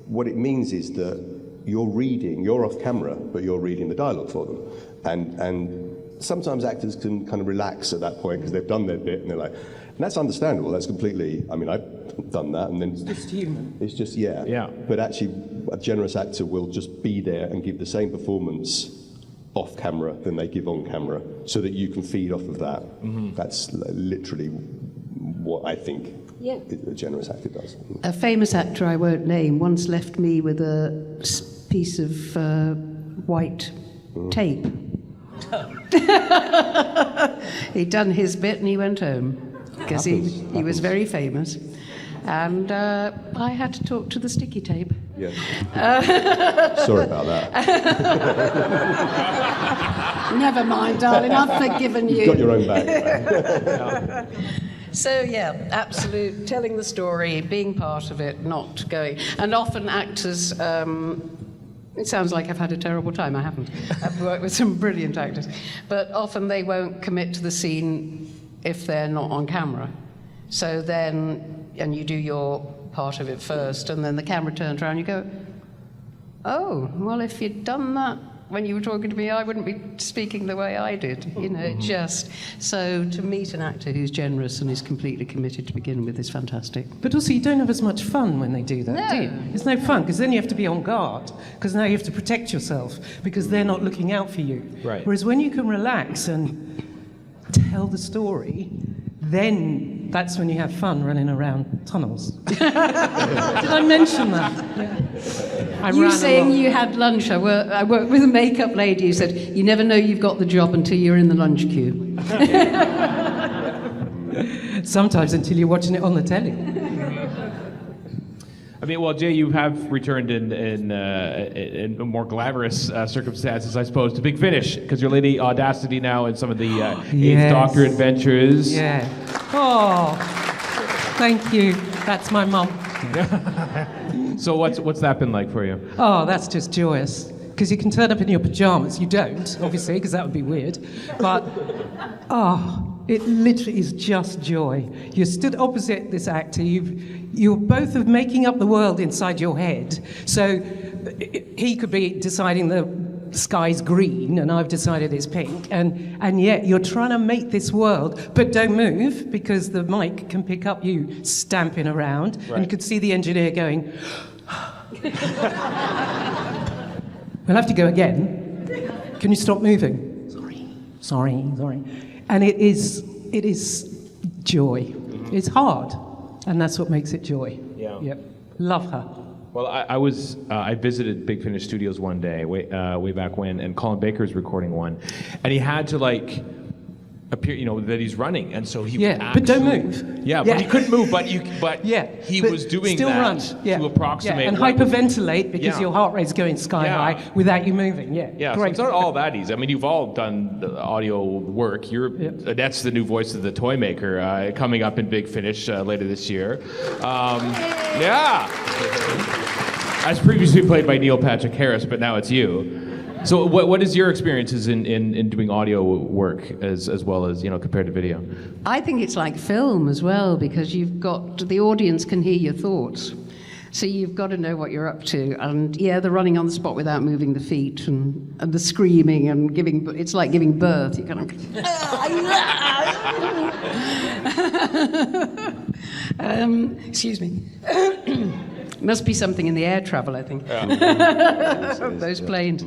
what it means is that you're off camera, but you're reading the dialogue for them. And sometimes actors can kind of relax at that point because they've done their bit and they're like, and that's understandable. That's completely, I mean, I've done that. And then it's just human. It's just, yeah. But actually, a generous actor will just be there and give the same performance off camera than they give on camera so that you can feed off of that. That's literally what I think a generous actor does. A famous actor I won't name once left me with a piece of white tape. He'd done his bit and he went home because he was very famous, and I had to talk to the sticky tape. Yeah. Sorry about that. Never mind, darling, I've forgiven you. You've got your own bag. So yeah, absolute telling the story, being part of it, not going. And often actors. It sounds like I've had a terrible time. I haven't. I've worked with some brilliant actors. But often they won't commit to the scene if they're not on camera. So then, and you do your part of it first, and then the camera turns around, you go, oh, well, if you'd done that when you were talking to me, I wouldn't be speaking the way I did, just. So to meet an actor who's generous and is completely committed to begin with is fantastic. But also you don't have as much fun when they do that, do you? No. It's no fun, because then you have to be on guard, because now you have to protect yourself, because they're not looking out for you. Right. Whereas when you can relax and tell the story, then that's when you have fun running around tunnels. Did I mention that? Yeah. You saying you had lunch, I worked with a makeup lady who said, you never know you've got the job until you're in the lunch queue. Sometimes until you're watching it on the telly. I mean, well, Jay, you have returned in more glamorous circumstances, I suppose, to Big Finish, because you're Lady Audacity now in some of the Eighth Doctor adventures. Yeah. Oh, thank you. That's my mum. So what's that been like for you? Oh, that's just joyous. Because you can turn up in your pajamas. You don't, obviously, because that would be weird. But, it literally is just joy. You're stood opposite this actor. You're both of making up the world inside your head. So he could be deciding the sky's green, and I've decided it's pink. And yet you're trying to make this world, but don't move, because the mic can pick up you stamping around. Right. And you could see the engineer going, we'll have to go again. Can you stop moving? Sorry. And it is joy. Mm-hmm. It's hard, and that's what makes it joy. Yeah. Yep. Love her. Well, I visited Big Finish Studios one day, way back when, and Colin Baker's recording one, and he had to appear, that he's running, and so he would actually, but don't move. Yeah, but he couldn't move, but he was doing still that run. to approximate. Yeah, and hyperventilate because your heart rate's going sky high without you moving. Yeah, great. So it's not all that easy. I mean, you've all done the audio work. That's the new voice of the toy maker coming up in Big Finish later this year. As previously played by Neil Patrick Harris, but now it's you. So what is your experiences in doing audio work as well as, compared to video? I think it's like film as well, because the audience can hear your thoughts. So you've got to know what you're up to. And the running on the spot without moving the feet and the screaming and it's like giving birth. You kind of... excuse me. Must be something in the air travel, I think. Those planes.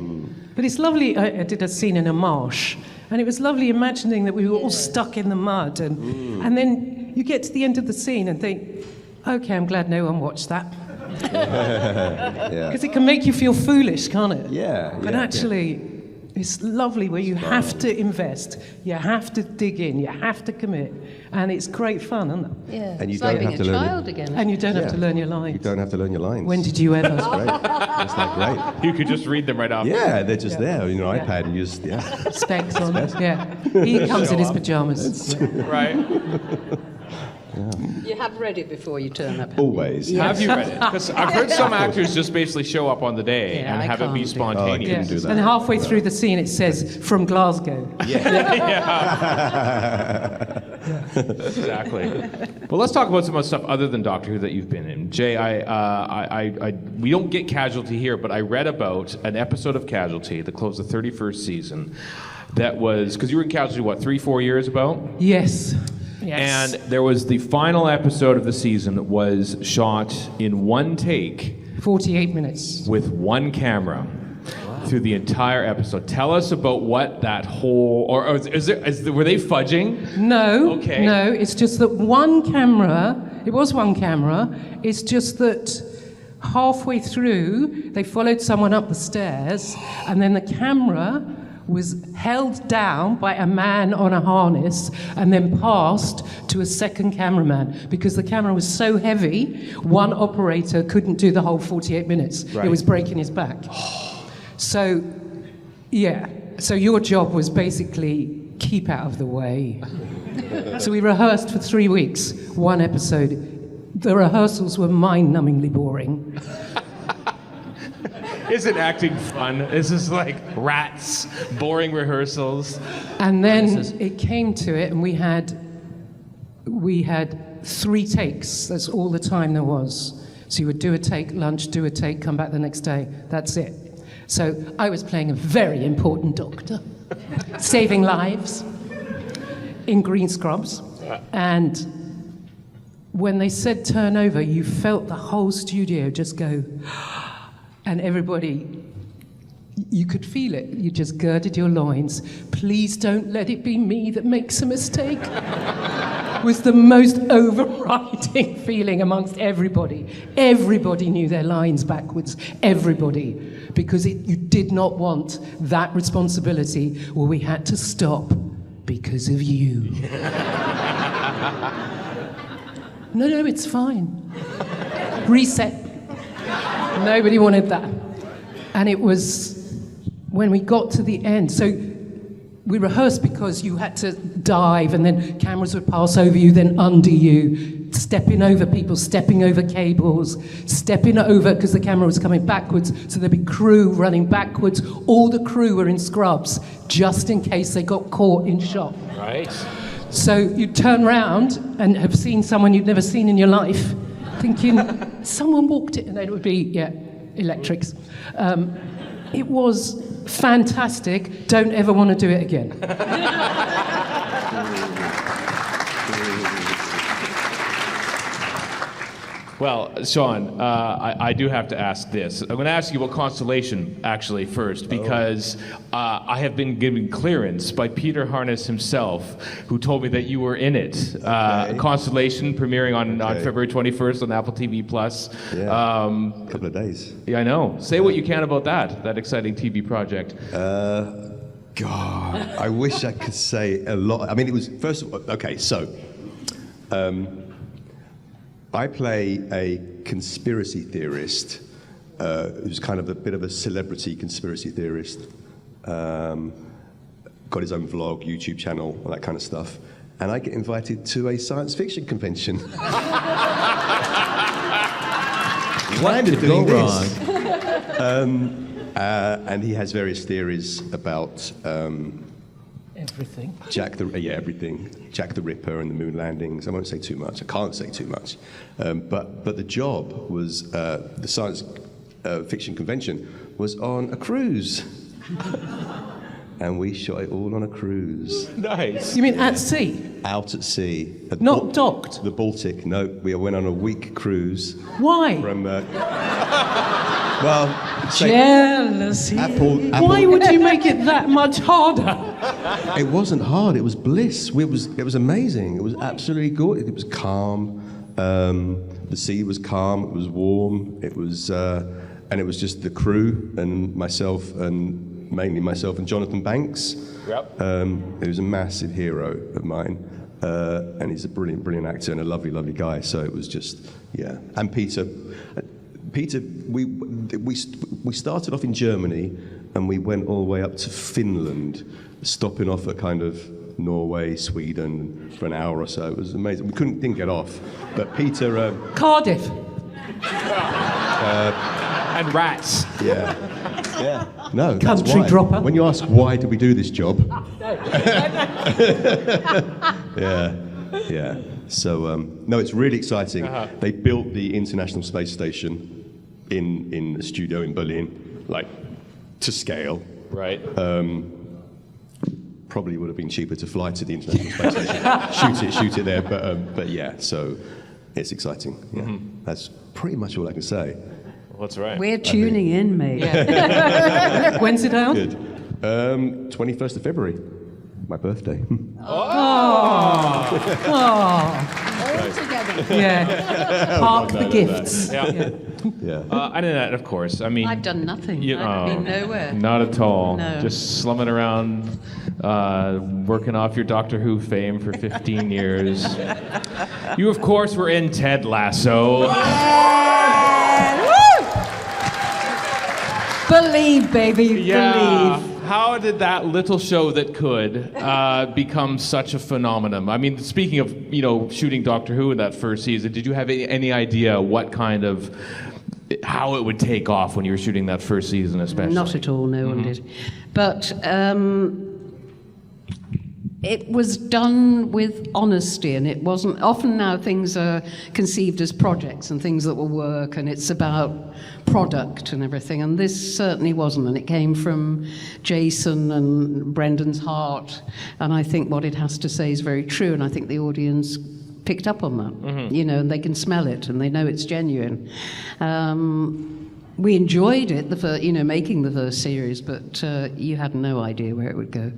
But it's lovely. I did a scene in a marsh, and it was lovely imagining that we were all stuck in the mud, and then you get to the end of the scene and think, okay, I'm glad no one watched that. Because it can make you feel foolish, can't it? Yeah. But actually, it's lovely where you have to invest, you have to dig in, you have to commit, and it's great fun, isn't it? Yeah. And you it's don't like being have to a learn child again. And you don't have to learn your lines. You don't have to learn your lines. When did you ever? That's great. That's great. You could just read them right off. Yeah, they're just there on your iPad, and you just Specs on. Yeah. He comes in his pajamas. Right. You have read it before you turn up. Always. Yes. Have you read it? Because I've heard some actors just basically show up on the day and have it be spontaneous. I couldn't do that. And halfway through the scene it says, from Glasgow. Exactly. Well, let's talk about some of the stuff other than Doctor Who that you've been in. Jay, we don't get Casualty here, but I read about an episode of Casualty that closed the 31st season that was, because you were in Casualty, 3-4 years about? Yes. And there was the final episode of the season that was shot in one take. 48 minutes. With one camera. Through the entire episode. Tell us about what that whole, were they fudging? No. Okay. No, it's just that one camera, it was one camera, it's just that halfway through, they followed someone up the stairs, and then the camera was held down by a man on a harness and then passed to a second cameraman because the camera was so heavy, one operator couldn't do the whole 48 minutes. Right. It was breaking his back. So your job was basically keep out of the way. So we rehearsed for 3 weeks, one episode. The rehearsals were mind-numbingly boring. Isn't acting fun? This is like rats, boring rehearsals. And then it came to it, and we had 3 takes. That's all the time there was. So you would do a take, lunch, do a take, come back the next day. That's it. So I was playing a very important doctor, saving lives in green scrubs. And when they said turn over, you felt the whole studio just go, and everybody, you could feel it. You just girded your loins. Please don't let it be me that makes a mistake. was the most overriding feeling amongst everybody. Everybody knew their lines backwards. Everybody. Because you did not want that responsibility where we had to stop because of you. No, it's fine. Reset. Nobody wanted that. And it was when we got to the end. So we rehearsed because you had to dive and then cameras would pass over you, then under you, stepping over people, stepping over cables, stepping over, because the camera was coming backwards, so there'd be crew running backwards. All the crew were in scrubs, just in case they got caught in shot. Right. So you'd turn round and have seen someone you'd never seen in your life, thinking, someone walked it, and then it would be, yeah, electrics. It was fantastic. Don't ever want to do it again. Well, Shaun, I do have to ask this. I'm going to ask you about Constellation, actually, first, because I have been given clearance by Peter Harness himself, who told me that you were in it. Constellation, premiering on February 21st on Apple TV+. Yeah, a couple of days. Yeah, I know. Say what you can about that exciting TV project. God, I wish I could say a lot. I mean, it was, first of all, okay, so... I play a conspiracy theorist who's kind of a bit of a celebrity conspiracy theorist. Got his own vlog, YouTube channel, all that kind of stuff. And I get invited to a science fiction convention. What could go wrong? And he has various theories about... everything. Everything. Jack the Ripper and the moon landings. I won't say too much. I can't say too much. But the job was, the science fiction convention was on a cruise. And we shot it all on a cruise. Nice. You mean at sea? Out at sea. Not docked? The Baltic. No, we went on a week cruise. Why? From, well... Jealousy. Apple. Why would you make it that much harder? It wasn't hard. It was bliss. It was amazing. It was absolutely good. It was calm. The sea was calm. It was warm. It was, and it was just the crew and myself, and mainly myself and Jonathan Banks. Yep. He was a massive hero of mine, and he's a brilliant, brilliant actor and a lovely, lovely guy. So it was just, yeah. And Peter, we started off in Germany, and we went all the way up to Finland, stopping off at kind of Norway, Sweden for an hour or so. It was amazing. We didn't get off, but Peter... Cardiff. And rats. Yeah. Yeah. No, Country that's why. dropper. When you ask why did we do this job? Yeah. So, no, it's really exciting. They built the International Space Station in the studio in Berlin, like, to scale. Right. Probably would have been cheaper to fly to the International Space Station, shoot it there, but yeah, so it's exciting. Yeah. Mm-hmm. That's pretty much all I can say. Well, that's right. We're tuning in, mate. Yeah. When's it out? Good. 21st of February, my birthday. Oh. All together. Yeah. Park the gifts. Yeah. Yeah. And that, of course. I mean, I've done nothing. You, I've been nowhere. Not at all. No. Just slumming around, working off your Doctor Who fame for 15 years. You, of course, were in Ted Lasso. Believe, baby, Yeah. believe. How did that little show that could become such a phenomenon? I mean, speaking of, shooting Doctor Who in that first season, did you have any idea what kind of, how it would take off when you were shooting that first season, especially? Not at all, no one did. But it was done with honesty, and it wasn't. Often now things are conceived as projects and things that will work, and it's about product and everything, and this certainly wasn't, and it came from Jason and Brendan's heart, and I think what it has to say is very true, and I think the audience picked up on that, and they can smell it, and they know it's genuine. We enjoyed it, making the first series, but you had no idea where it would go.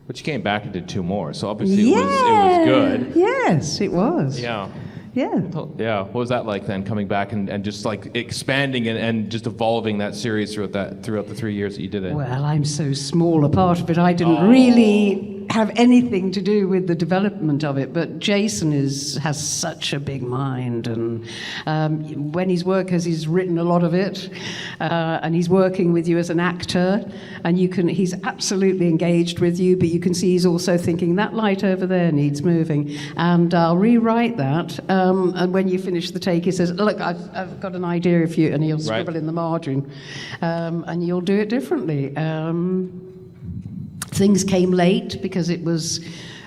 But you came back and did 2 more, so obviously it was good. Yes, it was. Yeah. Yeah. Yeah. What was that like then, coming back and just like expanding and just evolving that series throughout the 3 years that you did it? Well, I'm so small a part of it. I didn't really have anything to do with the development of it, but Jason has such a big mind, and when he's working, he's written a lot of it, and he's working with you as an actor, and he's absolutely engaged with you, but you can see he's also thinking that light over there needs moving, and I'll rewrite that, and when you finish the take, he says, look, I've got an idea if you, and he'll scribble in the margin, and you'll do it differently. Things came late because it was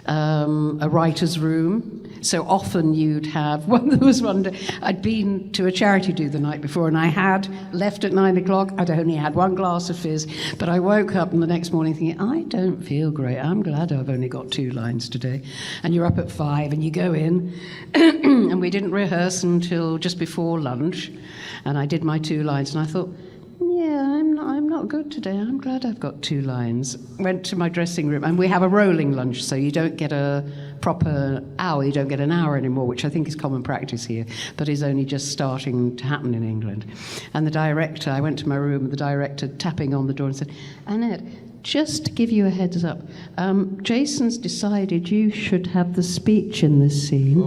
a writer's room. So often you'd have, there was one day, I'd been to a charity do the night before, and I had left at 9 o'clock. I'd only had 1 glass of fizz, but I woke up the next morning thinking, I don't feel great. I'm glad I've only got 2 lines today. And you're up at 5 and you go in, and we didn't rehearse until just before lunch, and I did my 2 lines, and I thought, yeah, I'm not good today. I'm glad I've got 2 lines. Went to my dressing room, and we have a rolling lunch, so you don't get a proper hour. You don't get an hour anymore, which I think is common practice here, but is only just starting to happen in England. And the director, I went to my room, and the director tapping on the door and said, Annette, just to give you a heads up, Jason's decided you should have the speech in this scene.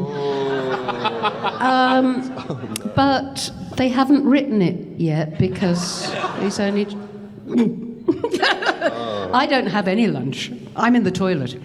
But they haven't written it yet because he's only... I don't have any lunch. I'm in the toilet.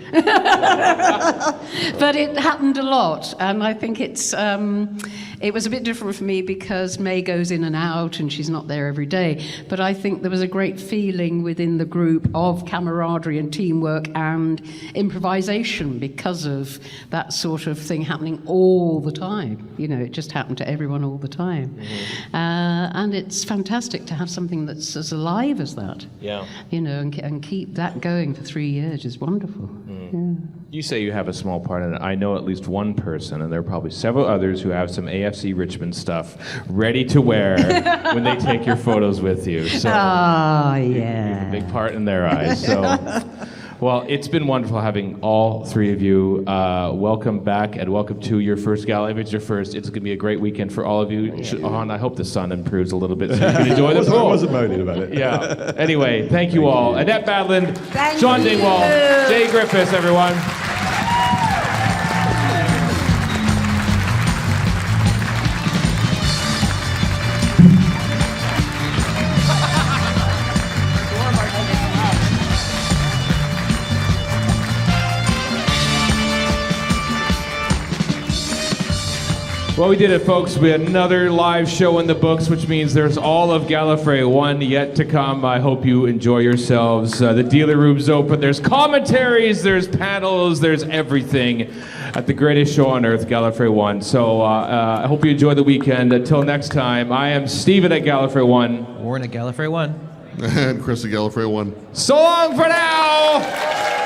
But it happened a lot, and I think it was a bit different for me because May goes in and out and she's not there every day. But I think there was a great feeling within the group of camaraderie and teamwork and improvisation because of that sort of thing happening all the time. You know, it just happened to everyone all the time. Mm-hmm. And it's fantastic to have something that's as alive as that. Yeah. You know, and keep that going for 3 years is wonderful. Yeah. You say you have a small part in it. I know at least one person, and there are probably several others who have some AFC Richmond stuff ready to wear when they take your photos with you. So yeah. You have a big part in their eyes. So, well, it's been wonderful having all 3 of you. Welcome back, and welcome to your first gala. If it's your first, it's going to be a great weekend for all of you. I hope the sun improves a little bit so you can enjoy the pool. I wasn't moaning about it. Yeah. Anyway, thank you all. Annette Badland, Shaun Dingwall, Jaye Griffiths, everyone. Well, we did it, folks. We had another live show in the books, which means there's all of Gallifrey One yet to come. I hope you enjoy yourselves. The dealer room's open. There's commentaries, there's panels, there's everything at the greatest show on earth, Gallifrey One. So I hope you enjoy the weekend. Until next time, I am Stephen at Gallifrey One. Warren at Gallifrey One. And Chris at Gallifrey One. So long for now!